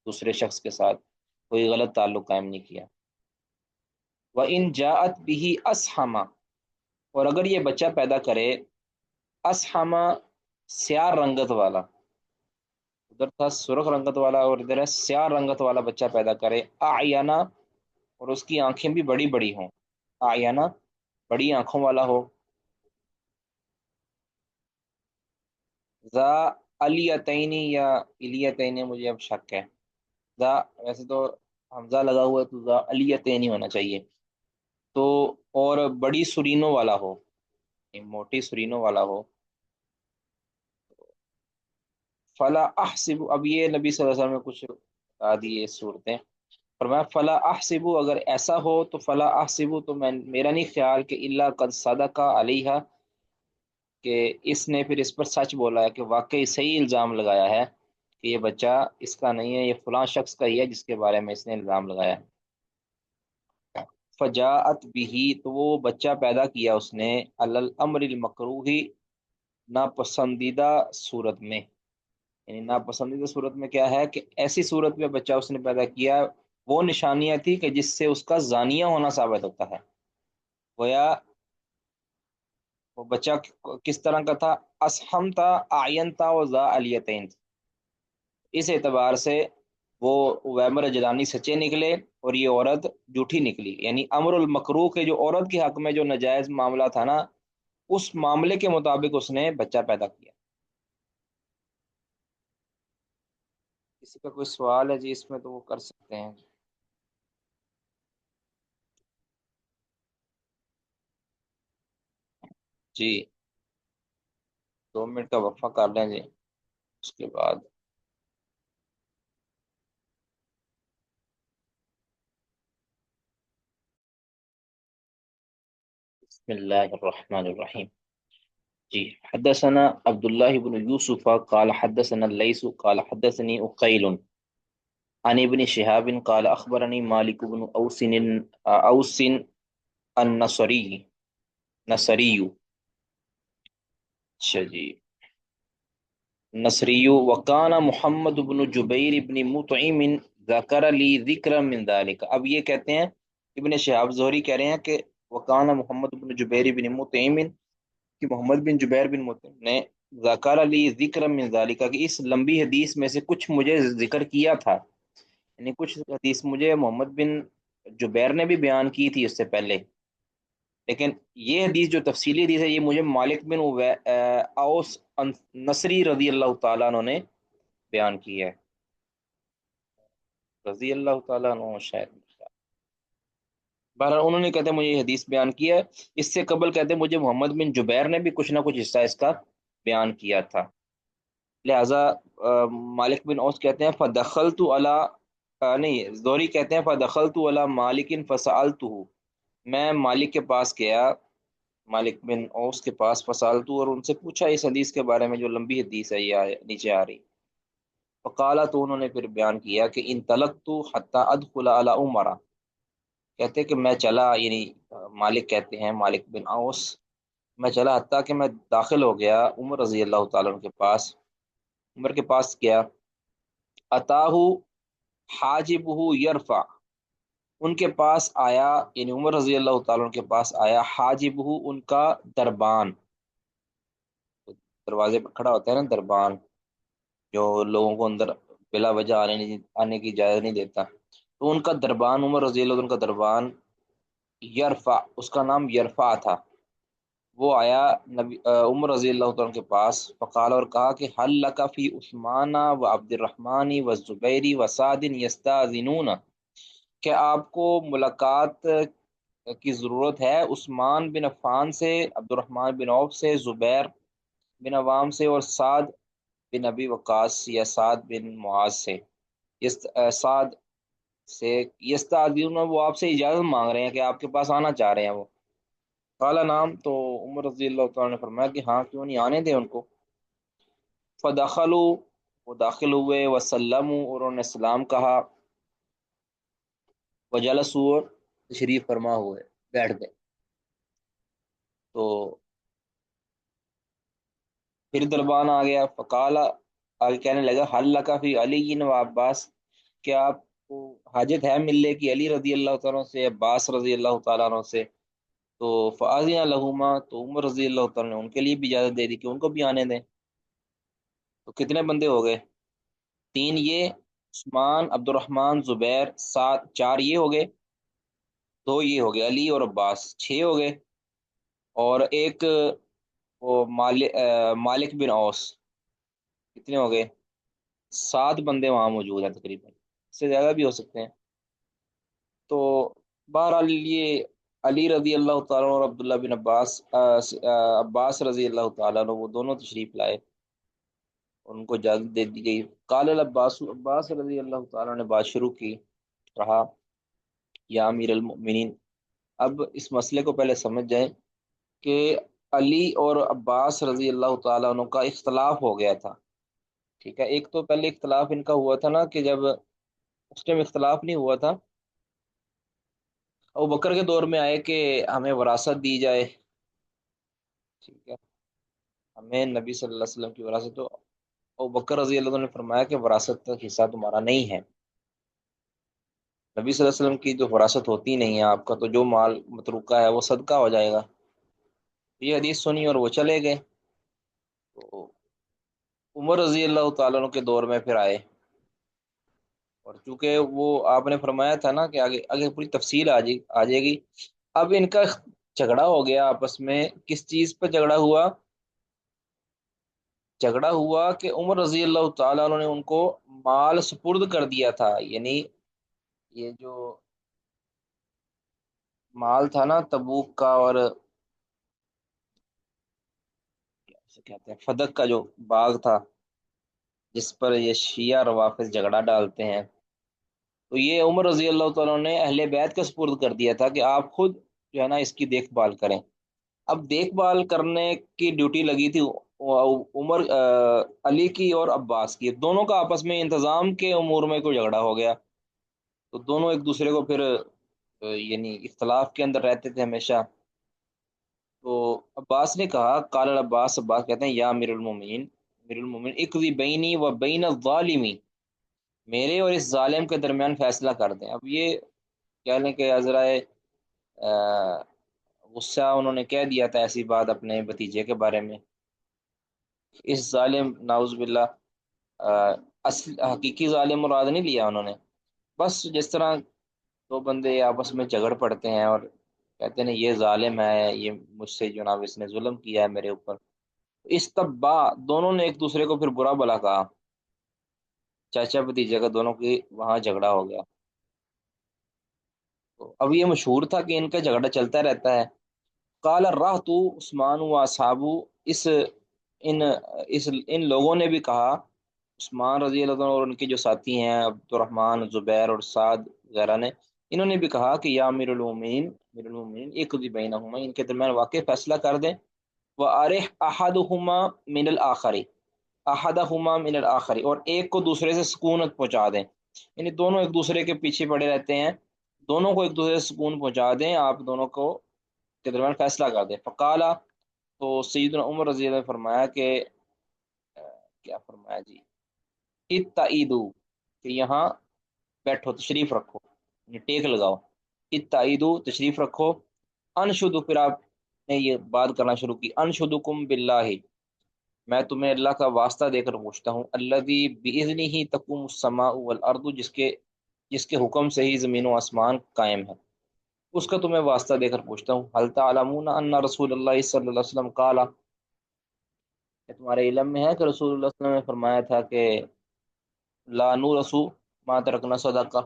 دوسرے شخص کے ساتھ کوئی غلط تعلق قائم نہیں کیا۔ وَإِن جَاءَتْ بِهِ أَسْحَمَ، اور اگر یہ بچہ پیدا کرے، اسحمہ، سیاہ رنگت والا، ادھر تھا سرخ رنگت والا اور ادھر ہے سیاہ رنگت والا بچہ پیدا کرے، اعینہ، اور اس کی آنکھیں بھی بڑی بڑی ہوں، اعینہ، بڑی آنکھوں والا ہو، ذا الیتین یا الیتین، مجھے اب شک ہے، ذا، ویسے تو حمزہ لگا ہوا ہے تو ذا الیتین ہی ہونا چاہیے، تو اور بڑی سرینوں والا ہو، موٹی سرینوں والا ہو، فلا احسب، اب یہ نبی صلی اللہ علیہ وسلم نے کچھ بتا دیے صورتیں، فرمایا فلا احسب، اگر ایسا ہو تو فلا احسب، تو میں، میرا نہیں خیال کہ الا قد صدق علیہا، کہ اس نے پھر اس پر سچ بولا ہے، کہ واقعی صحیح الزام لگایا ہے کہ یہ بچہ اس کا نہیں ہے، یہ فلاں شخص کا ہی ہے جس کے بارے میں اس نے الزام لگایا ہے۔ فجاءت بھی، تو وہ بچہ پیدا کیا اس نے، علی الامر المکروہ، ناپسندیدہ صورت میں، یعنی ناپسندیدہ صورت میں کیا ہے کہ ایسی صورت میں بچہ اس نے پیدا کیا، وہ نشانیاں تھی کہ جس سے اس کا زانیہ ہونا ثابت ہوتا ہے، گویا وہ بچہ کس طرح کا تھا، اسحم تھا، آئین تھا، اور ذا الیتین، اس اعتبار سے وہ ویمر جلانی سچے نکلے اور یہ عورت جھوٹی نکلی، یعنی امر المکروہ کے جو عورت کے حق میں جو ناجائز معاملہ تھا نا، اس معاملے کے مطابق اس نے بچہ پیدا کیا۔ کسی کا کوئی سوال ہے جی اس میں تو وہ کر سکتے ہیں۔ جی 2 منٹ کا وقفہ کر لیں جی، اس کے بعد۔ بسم اللہ الرحمن الرحیم۔ جی حدثنا عبد الله بن يوسف قال حدثنا الليث قال حدثني أقيل عن ابن شهاب قال أخبرني مالك بن أوس النصري نصري اچھا جی، نصری وکان محمد بن جبیر بن مطعم ذکر لی ذکر من ذلك۔ اب یہ کہتے ہیں ابن شہاب زہری کہہ رہے ہیں کہ وکان محمد بن جبیر بن مطعم، کہ محمد بن جبیر بن مطعم نے ذکر علی ذکر من ذالک، کہ اس لمبی حدیث میں سے کچھ مجھے ذکر کیا تھا، یعنی کچھ حدیث مجھے محمد بن جبیر نے بھی بیان کی تھی اس سے پہلے، لیکن یہ حدیث جو تفصیلی حدیث ہے یہ مجھے مالک بن اوس نصری رضی اللہ تعالیٰ عنہ نے بیان کی ہے، رضی اللہ تعالیٰ عنہ شاید، بہرحال انہوں نے کہتے ہیں مجھے یہ حدیث بیان کیا ہے۔ اس سے قبل کہتے ہیں مجھے محمد بن جبیر نے بھی کچھ نہ کچھ حصہ اس کا بیان کیا تھا، لہذا مالک بن اوس کہتے ہیں فدخلت علی نہیں زہری کہتے ہیں فدخلت علی مالک فسألته، میں مالک کے پاس گیا، مالک بن اوس کے پاس، فسألته، اور ان سے پوچھا اس حدیث کے بارے میں جو لمبی حدیث ہے یہ نیچے آ رہی، فقال، تو انہوں نے پھر بیان کیا کہ انطلقت حتی ادخل علی عمر، کہتے کہ میں چلا، یعنی مالک کہتے ہیں مالک بن اوس، میں چلا حتیٰ کہ میں داخل ہو گیا عمر رضی اللہ تعالیٰ عنہ کے پاس، عمر کے پاس گیا، اتاہ حاجبہ یرفع، ان کے پاس آیا، یعنی عمر رضی اللہ تعالیٰ عنہ کے پاس آیا، حاجبہ ان کا دربان، دروازے پر کھڑا ہوتا ہے نا دربان، جو لوگوں کو اندر بلا وجہ آنے کی اجازت نہیں دیتا، تو ان کا دربان، عمر رضی اللہ عنہ کا دربان، یرفع، اس کا نام یرفع تھا، وہ آیا عمر رضی اللہ عنہ کے پاس، فقال، اور کہا کہ حل لک فی عثمان و عبد الرحمن و زبیر و سعد یستاذنون، کہ آپ کو ملاقات کی ضرورت ہے عثمان بن عفان سے، عبد الرحمن بن عوف سے، زبیر بن عوام سے، اور سعد بن ابی وقاص یا سعد بن معاذ سے، سعد سے، یستاذنون، وہ آپ سے اجازت مانگ رہے ہیں کہ آپ کے پاس آنا چاہ رہے ہیں وہ، قال نام، تو عمر رضی اللہ تعالیٰ نے فرمایا کہ ہاں کیوں نہیں، آنے دیں ان کو، فدخلوا، وہ داخل ہوئے، وسلموا، اور انہوں نے سلام کہا، وجلسوا، اور تشریف فرما ہوئے بیٹھ گئے، تو پھر دربان آ گیا، فقال، آگے کہنے لگا، حل لک فی علی و عباس، کیا آپ کو حاجت ہے ملنے کی علی رضی اللہ تعالیٰ سے، عباس رضی اللہ تعالیٰ عنہ سے، تو فاذن لہما، تو عمر رضی اللہ تعالیٰ نے ان کے لیے بھی اجازت دے دی کہ ان کو بھی آنے دیں، تو کتنے بندے ہو گئے؟ 3 یہ، عثمان، عبد الرحمن، زبیر، 7، 4 یہ ہو گئے، 2 یہ ہو گئے علی اور عباس، 6 ہو گئے، اور ایک وہ مالک بن اوس، کتنے ہو گئے؟ 7 بندے وہاں موجود ہیں تقریباً، اس سے زیادہ بھی ہو سکتے ہیں، تو بہرحال یہ علی رضی اللہ تعالیٰ اور عبداللہ بن عباس عباس رضی اللہ تعالیٰ وہ دونوں تشریف لائے، ان کو اجازت دے دی گئی، قال العباس، عباس رضی اللہ تعالیٰ نے بات شروع کی، کہا، یا امیر المؤمنین، اب اس مسئلے کو پہلے سمجھ جائیں کہ علی اور عباس رضی اللہ تعالیٰ عنہ کا اختلاف ہو گیا تھا، ٹھیک ہے، ایک تو پہلے اختلاف ان کا ہوا تھا نا، کہ جب اس ٹائم اختلاف نہیں ہوا تھا، ابو بکر کے دور میں آئے کہ ہمیں وراثت دی جائے، ٹھیک ہے، ہمیں نبی صلی اللہ علیہ وسلم کی وراثت، تو ابو بکر رضی اللہ عنہ نے فرمایا کہ وراثت کا حصہ تمہارا نہیں ہے، نبی صلی اللہ علیہ وسلم کی جو وراثت ہوتی نہیں ہے آپ کا، تو جو مال متروکہ ہے وہ صدقہ ہو جائے گا، یہ حدیث سنی اور وہ چلے گئے، تو عمر رضی اللہ تعالیٰ عنہ کے دور میں پھر آئے، اور چونکہ وہ آپ نے فرمایا تھا نا کہ آگے آگے پوری تفصیل آ جائے گی، اب ان کا جھگڑا ہو گیا آپس میں، کس چیز پر جھگڑا ہوا؟ جھگڑا ہوا کہ عمر رضی اللہ تعالیٰ عنہ نے ان کو مال سپرد کر دیا تھا، یعنی یہ جو مال تھا نا تبوک کا، اور اسے کہتے ہیں فدق کا جو باغ تھا، جس پر یہ شیعہ روافض جھگڑا ڈالتے ہیں، تو یہ عمر رضی اللہ تعالیٰ نے اہل بیت کا سپرد کر دیا تھا کہ آپ خود جو ہے نا اس کی دیکھ بھال کریں۔ اب دیکھ بھال کرنے کی ڈیوٹی لگی تھی عمر علی کی اور عباس کی، دونوں کا آپس میں انتظام کے امور میں کوئی جھگڑا ہو گیا، تو دونوں ایک دوسرے کو پھر یعنی اختلاف کے اندر رہتے تھے ہمیشہ۔ تو عباس نے کہا، قال العباس، عباس کہتے ہیں، یا امیر المومنین اقضی بینی و بین الظالمی، میرے اور اس ظالم کے درمیان فیصلہ کر دیں۔ اب یہ کہہ لیں کہ عذرائے غصہ انہوں نے کہہ دیا تھا ایسی بات اپنے بھتیجے کے بارے میں، اس ظالم ناؤز باللہ اصل حقیقی ظالم مراد نہیں لیا انہوں نے، بس جس طرح دو بندے آپس میں جھگڑ پڑتے ہیں اور کہتے ہیں یہ ظالم ہے، یہ مجھ سے جناب اس نے ظلم کیا ہے میرے اوپر، استبا، دونوں نے ایک دوسرے کو پھر برا بلا کہا، چاچا بھتیجے کا دونوں کی وہاں جھگڑا ہو گیا۔ تو اب یہ مشہور تھا کہ ان کا جھگڑا چلتا رہتا ہے۔ قال راہ تو عثمان و اصحابو، اس ان ان لوگوں نے بھی کہا، عثمان رضی اللہ عنہ اور ان کے جو ساتھی ہیں عبد الرحمن، زبیر اور سعد وغیرہ نے، انہوں نے بھی کہا کہ یا امیر المومنین اقضی بینہما، ان کے درمیان واقع فیصلہ کر دیں، وارح احدہما من الاخر، احدہما من الاخر، اور ایک کو دوسرے سے سکون پہنچا دیں، یعنی دونوں ایک دوسرے کے پیچھے پڑے رہتے ہیں، دونوں کو ایک دوسرے سے سکون پہنچا دیں، آپ دونوں کو کے درمیان فیصلہ کر دیں۔ فقالا، تو سیدنا عمر رضی اللہ عنہ نے فرمایا کہ کیا فرمایا جی، اتعیدو، کہ یہاں بیٹھو، تشریف رکھو، یعنی ٹیک لگاؤ، اتعیدو، تشریف رکھو، انشدو، پھر آپ نے یہ بات کرنا شروع کی، انشدکم باللہ، میں تمہیں اللہ کا واسطہ دے کر پوچھتا ہوں، الذی باذنہ تقوم السماء والارض، جس کے حکم سے ہی زمین و آسمان قائم ہے، اس کا تمہیں واسطہ دے کر پوچھتا ہوں، حل تعلمون ان رسول اللہ صلی اللہ علیہ وسلم قال، کہ تمہارے علم میں ہے کہ رسول اللہ صلی اللہ علیہ وسلم نے فرمایا تھا کہ لا نورث ما ترکنا صدقہ،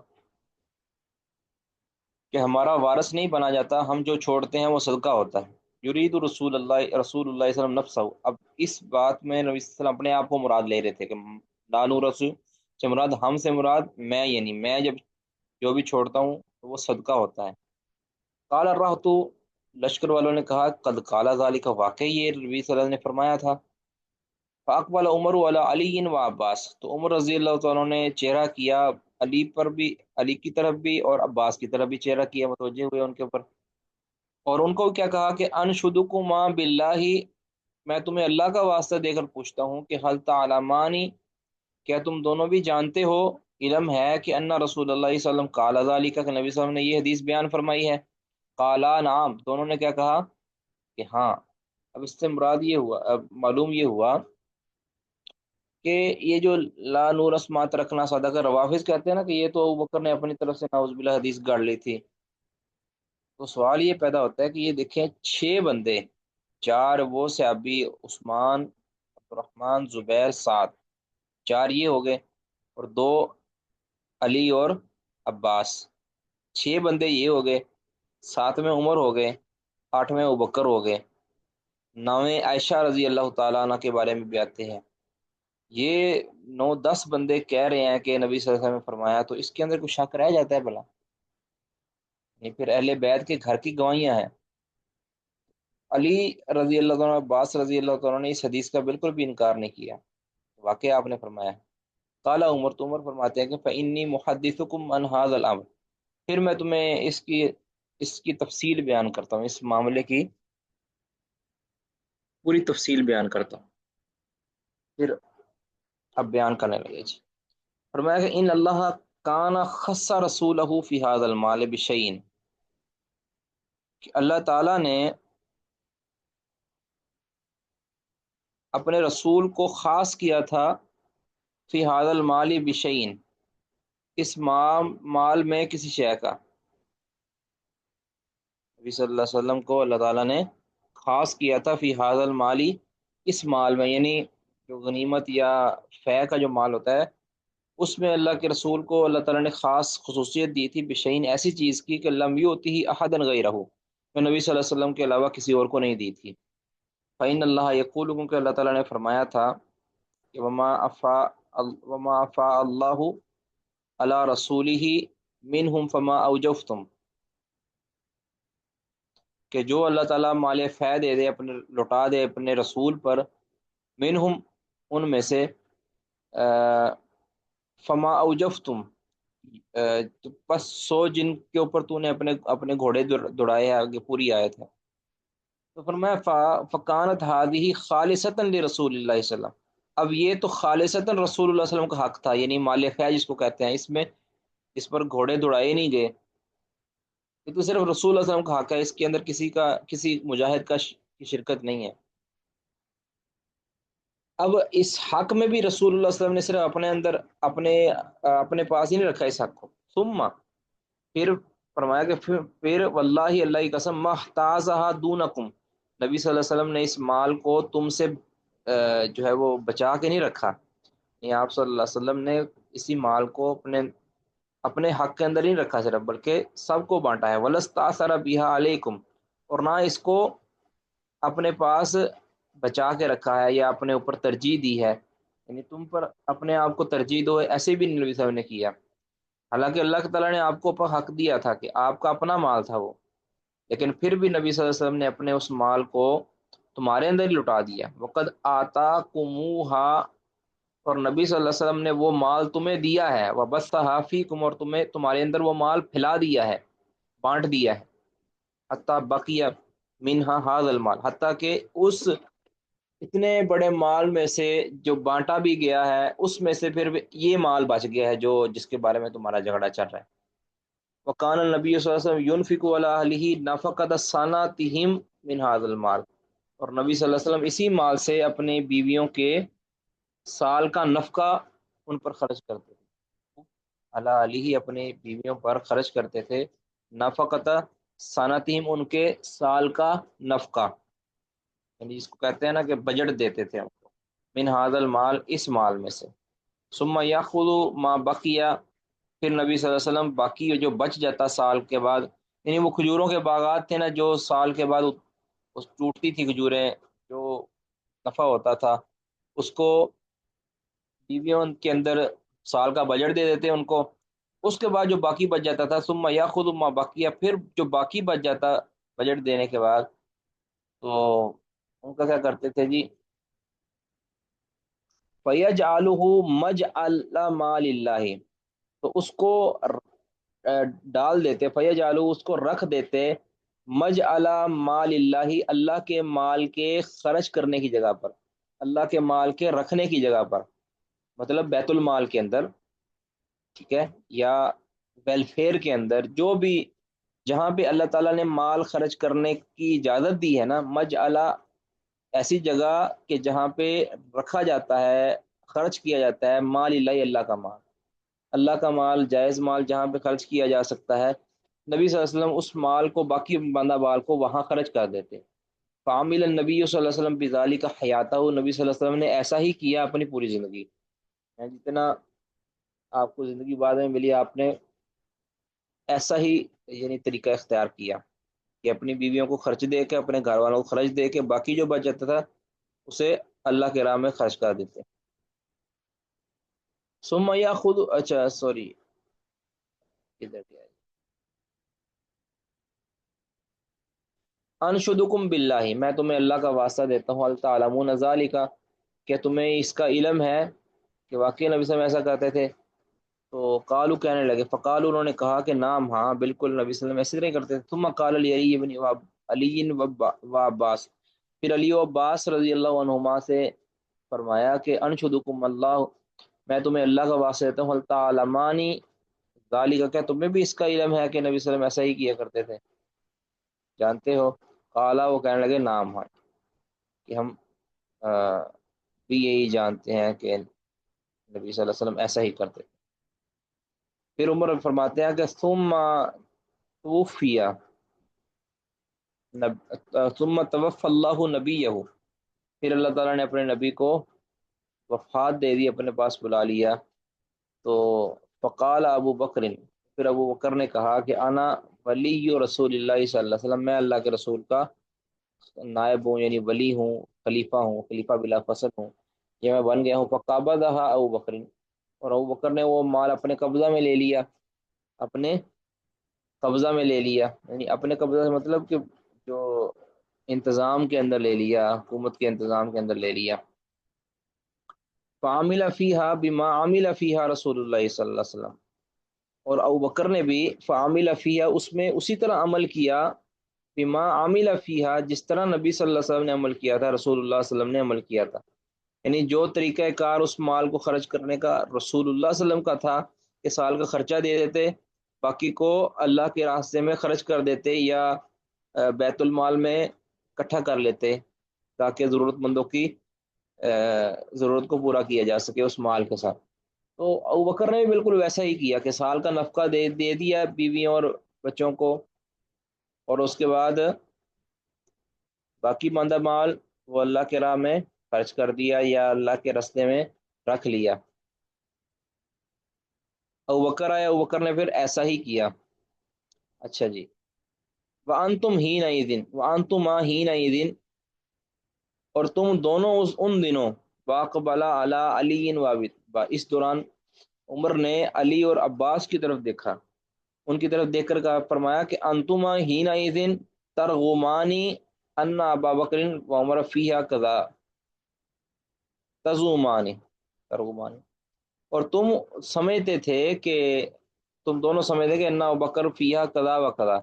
کہ ہمارا وارث نہیں بنا جاتا، ہم جو چھوڑتے ہیں وہ صدقہ ہوتا ہے۔ یرید رسول اللہ صلی اللہ علیہ وسلم نفسہ، اب اس بات میں نبی صلی اللہ علیہ وسلم اپنے آپ کو مراد لے رہے تھے کہ لا نورث سے مراد، ہم سے مراد میں، یعنی میں جب جو بھی چھوڑتا ہوں تو وہ صدقہ ہوتا ہے۔ قال الرہط، لشکر والوں نے کہا، قد قال ذلك، واقعی یہ نبی صلی اللہ علیہ وسلم نے فرمایا تھا۔ فاقبل عمر علی علی و عباس، تو عمر رضی اللہ تعالیٰ نے چہرہ کیا علی پر بھی، علی کی طرف بھی، اور عباس کی طرف بھی چہرہ کیا، متوجہ ہوئے ان کے اوپر، اور ان کو کیا کہا کہ انشدکما باللہ، میں تمہیں اللہ کا واسطہ دے کر پوچھتا ہوں کہ حل تعلمانی، کیا تم دونوں بھی جانتے ہو، علم ہے کہ ان رسول اللہ صلی اللہ علیہ وسلم قال ذلك، کہ نبی صلی اللہ علیہ وسلم نے یہ حدیث بیان فرمائی ہے؟ قالا نعم، دونوں نے کیا کہا کہ ہاں۔ اب اس سے مراد یہ ہوا، اب معلوم یہ ہوا کہ یہ جو لا نورث ما ترکنا صدقہ، روافظ کہتے ہیں نا کہ یہ تو ابوبکر نے اپنی طرف سے نعوذ باللہ حدیث گاڑ لی تھی، تو سوال یہ پیدا ہوتا ہے کہ یہ دیکھیں 6 بندے، 4 وہ صحابی عثمان، عبد الرحمن، زبیر، سعد، 4 یہ ہو گئے، اور 2 علی اور عباس، 6 بندے یہ ہو گئے، 7ویں عمر ہو گئے، 8ویں ابوبکر ہو گئے، 9ویں عائشہ رضی اللہ تعالیٰ عنہ کے بارے میں بھی آتے ہیں، یہ 9 10 بندے کہہ رہے ہیں کہ نبی صلی اللہ علیہ وسلم نے فرمایا، تو اس کے اندر کچھ شک رہ جاتا ہے بھلا؟ یہ پھر اہل بیت کے گھر کی گواہیاں ہیں۔ علی رضی اللہ عنہ، عباس رضی اللہ عنہ نے اس حدیث کا بالکل بھی انکار نہیں کیا، واقعہ آپ نے فرمایا۔ قال عمر، تو عمر فرماتے ہیں کہ فإنی محدثکم عن هذا الامر، پھر میں تمہیں اس کی تفصیل بیان کرتا ہوں، اس معاملے کی پوری تفصیل بیان کرتا ہوں۔ پھر اب بیان کرنے لگے جی، فرمایا کہ ان اللہ کان خص رسولہ فی هذا المال بشیء، کہ اللہ تعالیٰ نے اپنے رسول کو خاص کیا تھا فی هذا المال بشیء، اس مال میں کسی شے کا، نبی صلی اللہ علیہ وسلم کو اللہ تعالیٰ نے خاص کیا تھا فی حاض المالی، اس مال میں، یعنی جو غنیمت یا فے کا جو مال ہوتا ہے اس میں اللہ کے رسول کو اللہ تعالیٰ نے خاص خصوصیت دی تھی، بشین ایسی چیز کی کہ لم یؤتہ احدا غیرہ، جو نبی صلی اللہ علیہ وسلم کے علاوہ کسی اور کو نہیں دی تھی۔ فإن اللہ یقول، کہ اللہ تعالیٰ نے فرمایا تھا کہ وما افاء اللہ علی رسولہ منہم فما اوجفتم، کہ جو اللہ تعالیٰ مال فے دے دے، اپنے لوٹا دے اپنے رسول پر، منہم ان میں سے، فما اوجفتم، تو بس سو جن کے اوپر تو نے اپنے اپنے گھوڑے دوڑائے ہیں، آگے پوری آیت ہے۔ تو فرمایا فکانت هذه خالصتا لرسول اللہ صلی اللہ علیہ وسلم، اب یہ تو خالصتا رسول اللہ صلی اللہ علیہ وسلم کا حق تھا، یعنی مال فے جس کو کہتے ہیں، اس میں اس پر گھوڑے دوڑائے نہیں گئے، یہ تو صرف رسول اللہ صلی اللہ علیہ وسلم کا حق ہے، اس کے اندر کسی مجاہد کی شرکت نہیں ہے۔ اب اس حق میں بھی رسول اللہ صلی اللہ علیہ وسلم نے صرف اپنے اندر اپنے پاس ہی نہیں رکھا اس حق کو، ثم پھر فرمایا کہ پھر واللہ اللہ کی قسم محتاجہ دونکم، نبی صلی اللہ علیہ وسلم نے اس مال کو تم سے جو ہے وہ بچا کے نہیں رکھا، یعنی آپ صلی اللہ علیہ وسلم نے اسی مال کو اپنے حق کے اندر نہیں رکھا صرف، بلکہ سب کو بانٹا ہے، ولستاثر بها علیکم، اور نہ اس کو اپنے پاس بچا کے رکھا ہے یا اپنے اوپر ترجیح دی ہے، یعنی تم پر اپنے آپ کو ترجیح دو، ایسے بھی نبی صلی اللہ علیہ وسلم نے کیا، حالانکہ اللہ تعالیٰ نے آپ کو حق دیا تھا کہ آپ کا اپنا مال تھا وہ، لیکن پھر بھی نبی صلی اللہ علیہ وسلم نے اپنے اس مال کو تمہارے اندر ہی لٹا دیا، وقد آتاکموہا، اور نبی صلی اللہ علیہ وسلم نے وہ مال تمہیں دیا ہے، وبثھا فیکم، اور تمہارے اندر وہ مال پھیلا دیا ہے، بانٹ دیا ہے، حتیٰ بقیہ منہا ھذا المال، حتیٰ کہ اس اتنے بڑے مال میں سے جو بانٹا بھی گیا ہے اس میں سے پھر یہ مال بچ گیا ہے جو جس کے بارے میں تمہارا جھگڑا چل رہا ہے۔ وکان النبی صلی اللہ علیہ وسلم ينفق علی اہلہ نفقۃ صنعتہم من ھذا المال، اور نبی صلی اللہ علیہ وسلم اسی مال سے اپنی بیویوں کے سال کا نفقہ ان پر خرچ کرتے تھے، علی اہلہ اپنی بیویوں پر خرچ کرتے تھے، نفقۃ صنعتہم ان کے سال کا نفقہ، یعنی جس کو کہتے ہیں نا کہ بجٹ دیتے تھے ہم کو، من ھذا المال، اس مال میں سے، ثم یاخذ ما بقیہ، پھر نبی صلی اللہ علیہ وسلم باقی جو بچ جاتا سال کے بعد، یعنی وہ کھجوروں کے باغات تھے نا جو سال کے بعد اس ٹوٹتی تھی کھجوریں، جو نفع ہوتا تھا اس کو بیویوں کے اندر سال کا بجٹ دے دیتے ان کو، اس کے بعد جو باقی بچ جاتا تھا، ثم یاخذ ما بقیہ، پھر جو باقی بچ جاتا بجٹ دینے کے بعد، تو ان کا کیا کرتے تھے جی، فَيَجْعَلُهُ مَجْعَلَ مَالِ اللَّهِ، تو اس کو ڈال دیتے، فَيَجْعَلُهُ اس کو رکھ دیتے، مَجْعَلَ مَالِ اللَّهِ، اللہ کے مال کے خرچ کرنے کی جگہ پر، اللہ کے مال کے رکھنے کی جگہ پر، مطلب بیت المال کے اندر، ٹھیک ہے، یا ویلفیئر کے اندر، جو بھی جہاں پہ اللہ تعالیٰ نے مال خرچ کرنے کی اجازت دی ہے نا، مجعلہ ایسی جگہ کہ جہاں پہ رکھا جاتا ہے، خرچ کیا جاتا ہے، مال اللہ، اللہ کا مال، اللہ کا مال، جائز مال جہاں پہ خرچ کیا جا سکتا ہے، نبی صلی اللہ علیہ وسلم اس مال کو، باقی بندہ مال کو وہاں خرچ کر دیتے۔ فعمل النبی صلی اللہ علیہ وسلم بذالک حیاتہ، نبی صلی اللہ علیہ وسلم نے ایسا ہی کیا اپنی پوری زندگی، جتنا آپ کو زندگی بعد میں ملی آپ نے ایسا ہی یعنی طریقہ اختیار کیا کہ اپنی بیویوں کو خرچ دے کے، اپنے گھر والوں کو خرچ دے کے، باقی جو بچ جاتا تھا اسے اللہ کے راہ میں خرچ کر دیتے۔ ثم یاخذ، اچھا سوری، ادھر کیا ہے، انشدکم باللہ، میں تمہیں اللہ کا واسطہ دیتا ہوں، التعلمون ذالک، کہ تمہیں اس کا علم ہے کہ واقعی نبی صلی اللہ علیہ وسلم ایسا کرتے تھے، تو قالو کہنے لگے، فقالو انہوں نے کہا کہ نام، ہاں بالکل نبی صلی اللہ علیہ وسلم اسی طرح کرتے تھے۔ ثم قال علی بن علی و عباس، پھر علی و عباس رضی اللہ عنہما سے فرمایا کہ انشدکم اللہ، میں تمہیں اللہ کا واسطہ دیتا ہوں، تعلمانی ذالک، کیا تمہیں بھی اس کا علم ہے کہ نبی صلی اللہ علیہ وسلم ایسا ہی کیا کرتے تھے، جانتے ہو؟ قالا، وہ کہنے لگے نام، ہاں، کہ ہم بھی یہی جانتے ہیں کہ نبی صلی اللہ علیہ وسلم ایسا ہی کرتے تھے۔ پھر عمر فرماتے ہیں کہ ثم توفی، ثم توفى اللہ نبیہ، پھر اللہ تعالیٰ نے اپنے نبی کو وفات دے دی، اپنے پاس بلا لیا. تو فقال ابو بکر، پھر ابو بکر نے کہا کہ انا ولی رسول اللہ صلی اللہ علیہ وسلم، میں اللہ کے رسول کا نائب ہوں، یعنی ولی ہوں، خلیفہ بلا فصل ہوں، یہ میں بن گیا ہوں. فقابضها ابو بکر، اور ابو بکر نے وہ مال اپنے قبضہ میں لے لیا، اپنے قبضہ میں لے لیا، یعنی اپنے قبضہ سے مطلب کہ جو انتظام کے اندر لے لیا، حکومت کے انتظام کے اندر لے لیا. فعمل فیہا بما عمل فیہا رسول اللہ صلی اللہ علیہ وسلم، اور ابو بکر نے بھی فعمل فیہا، اس میں اسی طرح عمل کیا، بما عمل فیہا، جس طرح نبی صلی اللہ علیہ وسلم نے عمل کیا تھا، رسول اللہ صلی اللہ علیہ وسلم نے عمل کیا تھا. یعنی جو طریقہ کار اس مال کو خرچ کرنے کا رسول اللہ صلی اللہ علیہ وسلم کا تھا کہ سال کا خرچہ دے دیتے، باقی کو اللہ کے راستے میں خرچ کر دیتے یا بیت المال میں اکٹھا کر لیتے تاکہ ضرورت مندوں کی ضرورت کو پورا کیا جا سکے اس مال کے ساتھ. تو ابو بکر نے بھی بالکل ویسا ہی کیا کہ سال کا نفقہ دے دیا بیویوں اور بچوں کو، اور اس کے بعد باقی ماندہ مال وہ اللہ کے راہ میں خرچ کر دیا یا اللہ کے راستے میں رکھ لیا. ابو بکر نے پھر ایسا ہی کیا. اچھا جی. وَأَنْتُمْ حِينَئِذٍ وَأَنْتُمَا حِينَئِذٍ، اور تم دونوں ان دنوں، وَأَقْبَلَ عَلَىٰ عَلِيٍّ وَأَبِي، اس دوران عمر نے علی اور عباس کی طرف دیکھا، ان کی طرف دیکھ کر کہا، فرمایا کہ انتما حینئذ ترغمانی ان ابا بکر وعمر فیہا کذا، تزومانی، ترغمانی، اور تم سمجھتے تھے کہ تم دونوں سمجھتے کہ ان ابو بکر فیہا کذا و کذا،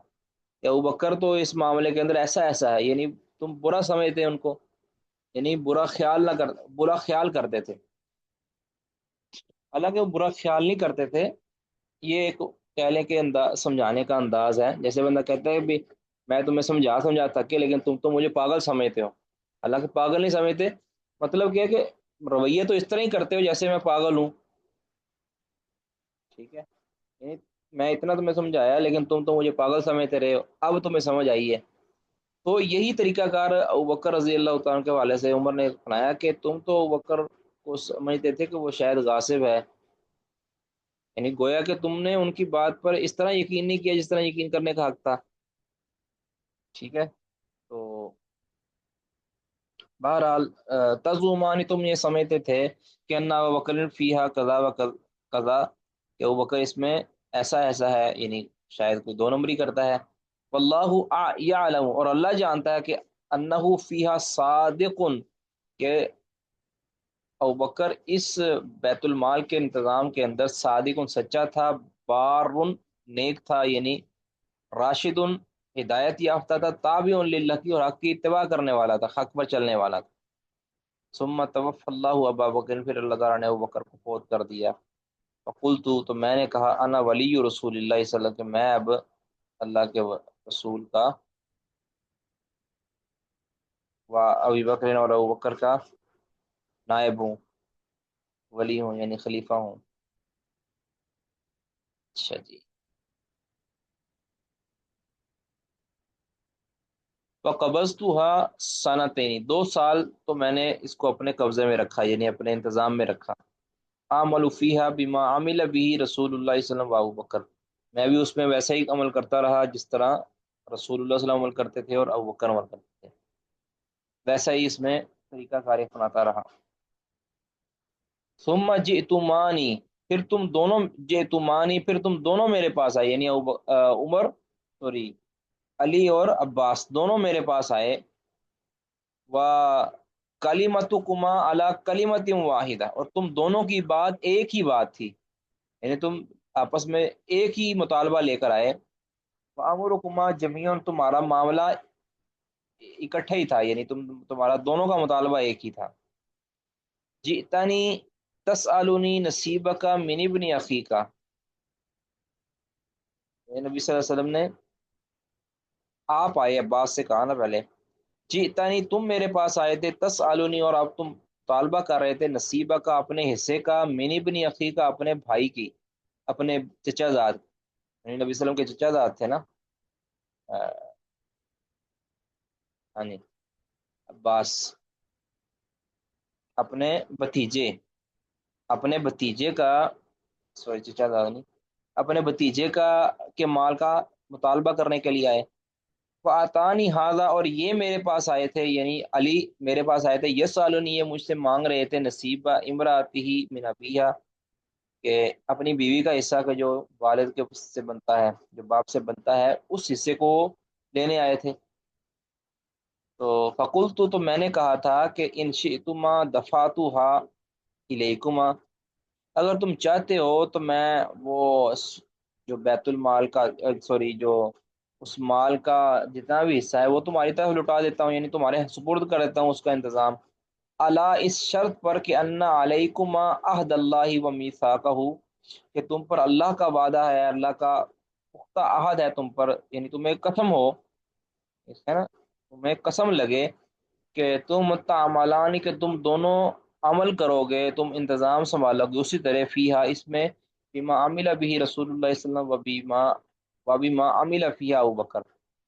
کہ ابو بکر تو اس معاملے کے اندر ایسا ایسا ہے، یعنی تم برا سمجھتے ان کو، یعنی برا خیال کرتے تھے. حالانکہ وہ برا خیال نہیں کرتے تھے، یہ ایک کہہ لیں کہ سمجھانے کا انداز ہے. جیسے بندہ کہتا ہے بھی میں تمہیں سمجھا تھا لیکن تم تو مجھے پاگل سمجھتے ہو، حالانکہ پاگل نہیں سمجھتے، مطلب کیا ہے کہ رویے تو اس طرح ہی کرتے ہو جیسے میں پاگل ہوں. ٹھیک ہے، یعنی میں اتنا تمہیں سمجھایا لیکن تم تو مجھے پاگل سمجھتے رہے ہو، اب تمہیں سمجھ آئی ہے. تو یہی طریقہ کار ابوبکر رضی اللہ تعالیٰ کے حوالے سے عمر نے اپنایا کہ تم تو ابوبکر کو سمجھتے تھے کہ وہ شاید غاصب ہے، یعنی گویا کہ تم نے ان کی بات پر اس طرح یقین نہیں کیا جس طرح یقین کرنے کا حق تھا. ٹھیک ہے. تو بہرحال تزعمانی، تم یہ سمجھتے تھے کہ ان ابوبکر فیہا قضا و قضا، کہ ابوبکر اس میں ایسا ایسا ہے، یعنی شاید کوئی دو نمبری کرتا ہے. واللہ یعلم، اور اللہ جانتا ہے کہ انہ فیہا صادق، کہ ابوبکر اس بیت المال کے انتظام کے اندر صادق، سچا تھا، بار نیک تھا، یعنی راشد ہدایت یافتہ تھا، تابع للہ کی، اور حق کی اتباع کرنے والا تھا، حق پر چلنے والا تھا. ثم توفى اللہ ابا بکر، پھر اللہ تعالیٰ نے ابو بکر کو فوت کر دیا. فقلت، تو میں نے کہا، انا ولی رسول اللہ صلی اللہ علیہ وسلم، کہ میں اب اللہ کے رسول کا و ابی بکر، اور ابو بکر کا نائب ہوں، ولی ہوں، یعنی خلیفہ ہوں. اچھا جی. وقبضتها سنتین، 2 سال تو میں نے اس کو اپنے قبضے میں رکھا، یعنی اپنے انتظام میں رکھا. اعمل فیہا بما عمل به رسول اللہ صلی اللہ علیہ وسلم و ابو بکر، میں بھی اس میں ویسا ہی عمل کرتا رہا جس طرح رسول اللہ صلی اللہ علیہ وسلم عمل کرتے تھے اور ابو بکر عمل کرتے تھے، ویسا ہی اس میں طریقہ کار اپناتا رہا. ثم جئتمانی، پھر تم دونوں میرے پاس آئے، یعنی عمر، سوری، علی اور عباس دونوں میرے پاس آئے. و کلیمتکما علی کلمت واحدہ، اور تم دونوں کی بات ایک ہی بات تھی، یعنی تم آپس میں ایک ہی مطالبہ لے کر آئے. وامرکما جمیعا، تمہارا معاملہ اکٹھا ہی تھا، یعنی تمہارا دونوں کا مطالبہ ایک ہی تھا. جئتنی تسألنی نصیبک من ابن اخیک، نبی صلی اللہ علیہ وسلم نے، آپ آئے، عباس سے کہا نا پہلے، جئتنی، تم میرے پاس آئے تھے، تسألنی، اور آپ تم طالبہ کر رہے تھے، نصیبہ کا، اپنے حصے کا، من ابن اخی کا، اپنے بھائی کی، اپنے چچا زاد، یعنی نبی صلی اللہ علیہ وسلم کے چچا زاد تھے نا. ہاں جی، عباس اپنے بھتیجے اپنے بھتیجے کا، سوری چچا زیادہ نہیں، اپنے بھتیجے کا کے مال کا مطالبہ کرنے کے لیے آئے۔ فَأَتَانِي هَذَا، اور یہ میرے پاس آئے تھے، یعنی علی میرے پاس آئے تھے، یسألنی، یہ مجھ سے مانگ رہے تھے، نصیب امرأتہ من ابیہا، کہ اپنی بیوی کا حصہ کا جو والد کے سے بنتا ہے، جو باپ سے بنتا ہے، اس حصے کو لینے آئے تھے۔ تو فقلت، تو میں نے کہا تھا کہ ان شئتما دفعتها الیکما، اگر تم چاہتے ہو تو میں وہ جو بیت المال کا، سوری جو اس مال کا جتنا بھی حصہ ہے وہ تمہاری طرف لوٹا دیتا ہوں، یعنی تمہارے سپرد کر دیتا ہوں اس کا انتظام، الا اس شرط پر کہ ان علیکما عہد اللہ و میثاقہ، کہ تم پر اللہ کا وعدہ ہے، اللہ کا پختہ عہد ہے تم پر، یعنی تمہیں قسم ہو، اس ہے نا، تمہیں قسم لگے کہ تم تعملان، کہ تم دونوں عمل کرو گے، تم انتظام سنبھالو گے اسی طرح، فیہا اس میں، بما عمل بھی رسول اللہ صلی اللہ علیہ وسلم وبما عمل فیہا ابو بکر،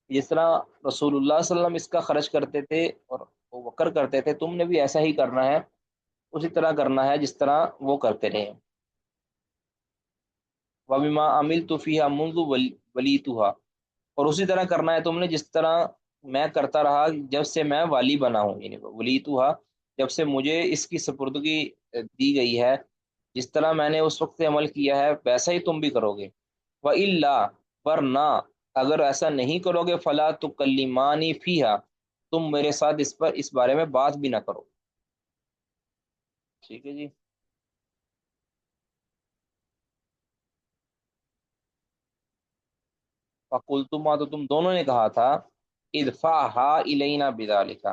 جس طرح رسول اللہ صلی اللہ علیہ وسلم اس کا خرچ کرتے تھے اور ابو بکر کرتے تھے، تم نے بھی ایسا ہی کرنا ہے، اسی طرح کرنا ہے جس طرح وہ کرتے رہے۔ وبما عملت فیہا منذ ولیتھا، اور اسی طرح کرنا ہے تم نے جس طرح میں کرتا رہا جب سے میں والی بنا ہوں، یعنی ولیتھا، جب سے مجھے اس کی سپردگی دی گئی ہے، جس طرح میں نے اس وقت سے عمل کیا ہے ویسا ہی تم بھی کرو گے۔ وَإِلَّا، ورنہ اگر ایسا نہیں کرو گے، فلا تکلمانی فیہا، تم میرے ساتھ اس پر اس بارے میں بات بھی نہ کرو۔ ٹھیک ہے جی۔ فقلتما، تو تم دونوں نے کہا تھا، ادفعہا الینا بذالک،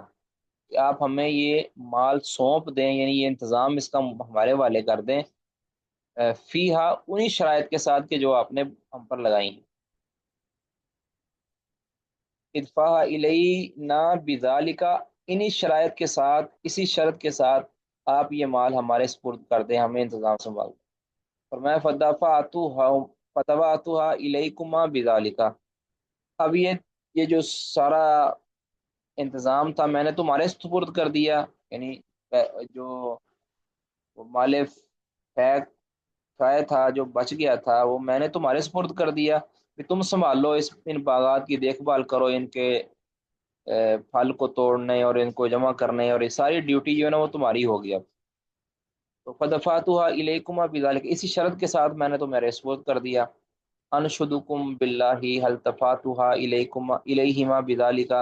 کہ آپ ہمیں یہ مال سونپ دیں، یعنی یہ انتظام اس کا ہمارے والے کر دیں، فیہا انہی شرائط کے ساتھ کہ جو آپ نے ہم پر لگائی ہیں۔ ادفعہا الینا بذالک، انہی شرائط کے ساتھ، اسی شرط کے ساتھ آپ یہ مال ہمارے سپرد کر دیں، ہمیں انتظام سنبھال دیں۔ فرمایا فدفعتها الیکما بذالک، اب یہ جو سارا انتظام تھا میں نے تمہارے سپرد کر دیا، یعنی جو وہ مال فائے تھا جو بچ گیا تھا وہ میں نے تمہارے سپرد کر دیا، کہ تم سنبھال لو، ان باغات کی دیکھ بھال کرو، ان کے پھل کو توڑنے اور ان کو جمع کرنے، اور یہ ساری ڈیوٹی جو ہے نا وہ تمہاری ہوگی اب۔ تو فدفعتها الیکما بذالک، اسی شرط کے ساتھ میں نے تمہیں سپرد کر دیا۔ انشدکم باللہ حل دفعتها الیکما الیہما بذالک،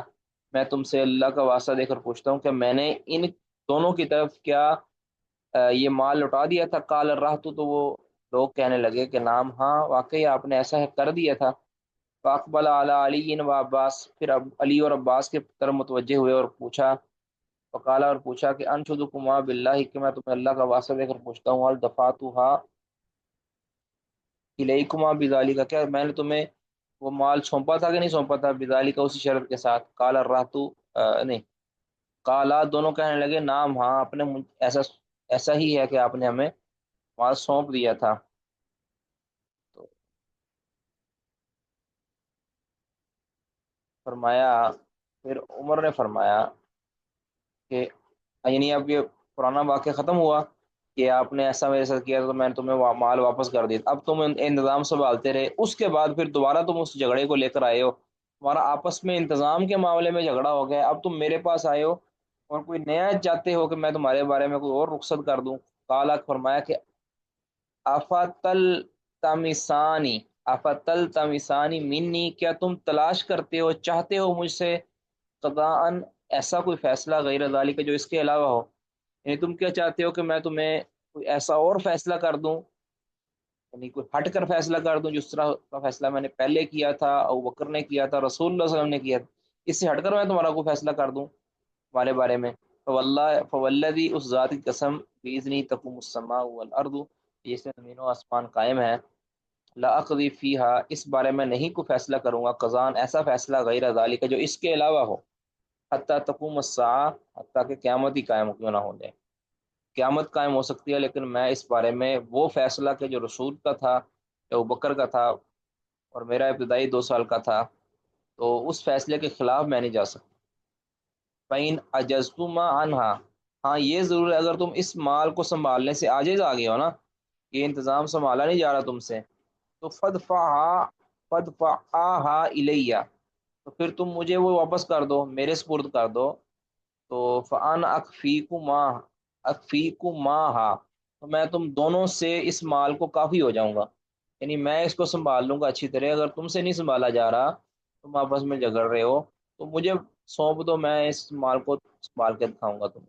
میں تم سے اللہ کا واسطہ دے کر پوچھتا ہوں کہ میں نے ان دونوں کی طرف کیا یہ مال لوٹا دیا تھا؟ قال الرہط، تو وہ لوگ کہنے لگے کہ نام، ہاں واقعی آپ نے ایسا کر دیا تھا۔ فاقبل علی علی و عباس، پھر اب علی اور عباس کے طرف متوجہ ہوئے اور پوچھا، فقالا، اور پوچھا کہ انشدکما باللہ، کہ میں تمہیں اللہ کا واسطہ دے کر پوچھتا ہوں، هل دفعتها الیکما بذالک، کیا میں نے تمہیں وہ مال سونپا تھا کہ نہیں سونپا تھا؟ بذالک، اسی شرط کے ساتھ۔ قال الرہط، نہیں، قالا، دونوں کہنے لگے، نام، ہاں آپ نے ایسا ایسا ہی ہے کہ آپ نے ہمیں مال سونپ دیا تھا۔ تو فرمایا، پھر عمر نے فرمایا کہ، یعنی اب یہ پرانا واقعہ ختم ہوا کہ آپ نے ایسا میرے ساتھ کیا تو میں نے تمہیں مال واپس کر دیا، اب تم انتظام سنبھالتے رہے، اس کے بعد پھر دوبارہ تم اس جھگڑے کو لے کر آئے ہو، ہمارا آپس میں انتظام کے معاملے میں جھگڑا ہو گیا، اب تم میرے پاس آئے ہو اور کوئی نیا چاہتے ہو کہ میں تمہارے بارے میں کوئی اور رخصت کر دوں۔ قالا، فرمایا کہ افتل تمسانی افتل تمسانی منی، کیا تم تلاش کرتے ہو، چاہتے ہو مجھ سے، قضاءً ایسا کوئی فیصلہ، غیر ذالک، جو اس کے علاوہ ہو، یعنی تم کیا چاہتے ہو کہ میں تمہیں کوئی ایسا اور فیصلہ کر دوں، یعنی کوئی ہٹ کر فیصلہ کر دوں، جس طرح کا فیصلہ میں نے پہلے کیا تھا، ابو بکر نے کیا تھا، رسول اللہ صلی اللہ علیہ وسلم نے کیا تھا، اس سے ہٹ کر میں تمہارا کوئی فیصلہ کر دوں تمہارے بارے میں؟ فوالذی، اس ذات کی قسم، باذنی تقوم السماء والارض، جس سے زمین و آسمان قائم ہے، لا اقضی فیہا، اس بارے میں نہیں کوئی فیصلہ کروں گا، قضاءً ایسا فیصلہ، غیر ذالک، جو اس کے علاوہ ہو، حتیٰ تقوم الساعہ، حتیٰ کہ قیامت ہی قائم کیوں نہ ہو جائے، قیامت قائم ہو سکتی ہے لیکن میں اس بارے میں وہ فیصلہ کہ جو رسول کا تھا یا ابوبکر کا تھا اور میرا ابتدائی 2 سال کا تھا، تو اس فیصلے کے خلاف میں نہیں جا سکتا۔ فَإِنْ عَجَزْتُمَا عَنْهَا، ہاں یہ ضرور ہے اگر تم اس مال کو سنبھالنے سے عاجز آ گئے ہو نا، یہ انتظام سنبھالا نہیں جا رہا تم سے، تو فَادْفَعْهَا إِلَيَّ، تو پھر تم مجھے وہ واپس کر دو، میرے سپرد کر دو، تو فَأَنَا أَكْفِيكُمَاهَا، تو میں تم دونوں سے اس مال کو کافی ہو جاؤں گا، یعنی میں اس کو سنبھال لوں گا اچھی طرح، اگر تم سے نہیں سنبھالا جا رہا، تم آپس میں جھگڑ رہے ہو، تو مجھے سونپ دو، میں اس مال کو سنبھال کے دکھاؤں گا تم،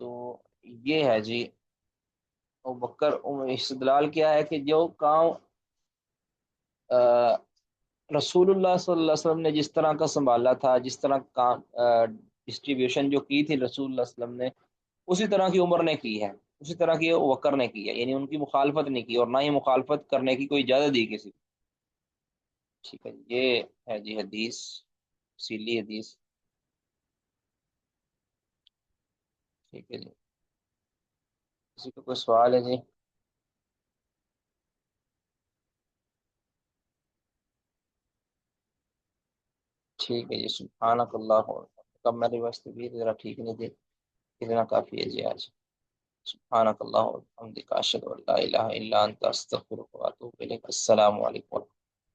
تو یہ ہے جی ابوبکر استدلال کیا ہے کہ جو کام رسول اللہ صلی اللہ علیہ وسلم نے جس طرح کا سنبھالا تھا، جس طرح کام ڈسٹریبیوشن جو کی تھی رسول اللہ صلی اللہ علیہ وسلم نے، اسی طرح کی عمر نے کی ہے، اسی طرح کی ابوبکر نے کی ہے، یعنی ان کی مخالفت نہیں کی اور نہ ہی مخالفت کرنے کی کوئی اجازت دی کسی کو۔ ٹھیک ہے جی، یہ ہے جی حدیث، سیلی حدیث۔ ٹھیک ہے جی، کسی کو کوئی سوال ہے جی؟ ٹھیک ہے جی، سبحانک اللہ، کب میری بس طبیعت ذرا ٹھیک نہیں تھی، اتنا کافی ہے جی آج۔ سبحانک اللہ وبحمدک، اشہد ان لا الہ الا انت، استغفرک واتوب الیک۔ السلام علیکم۔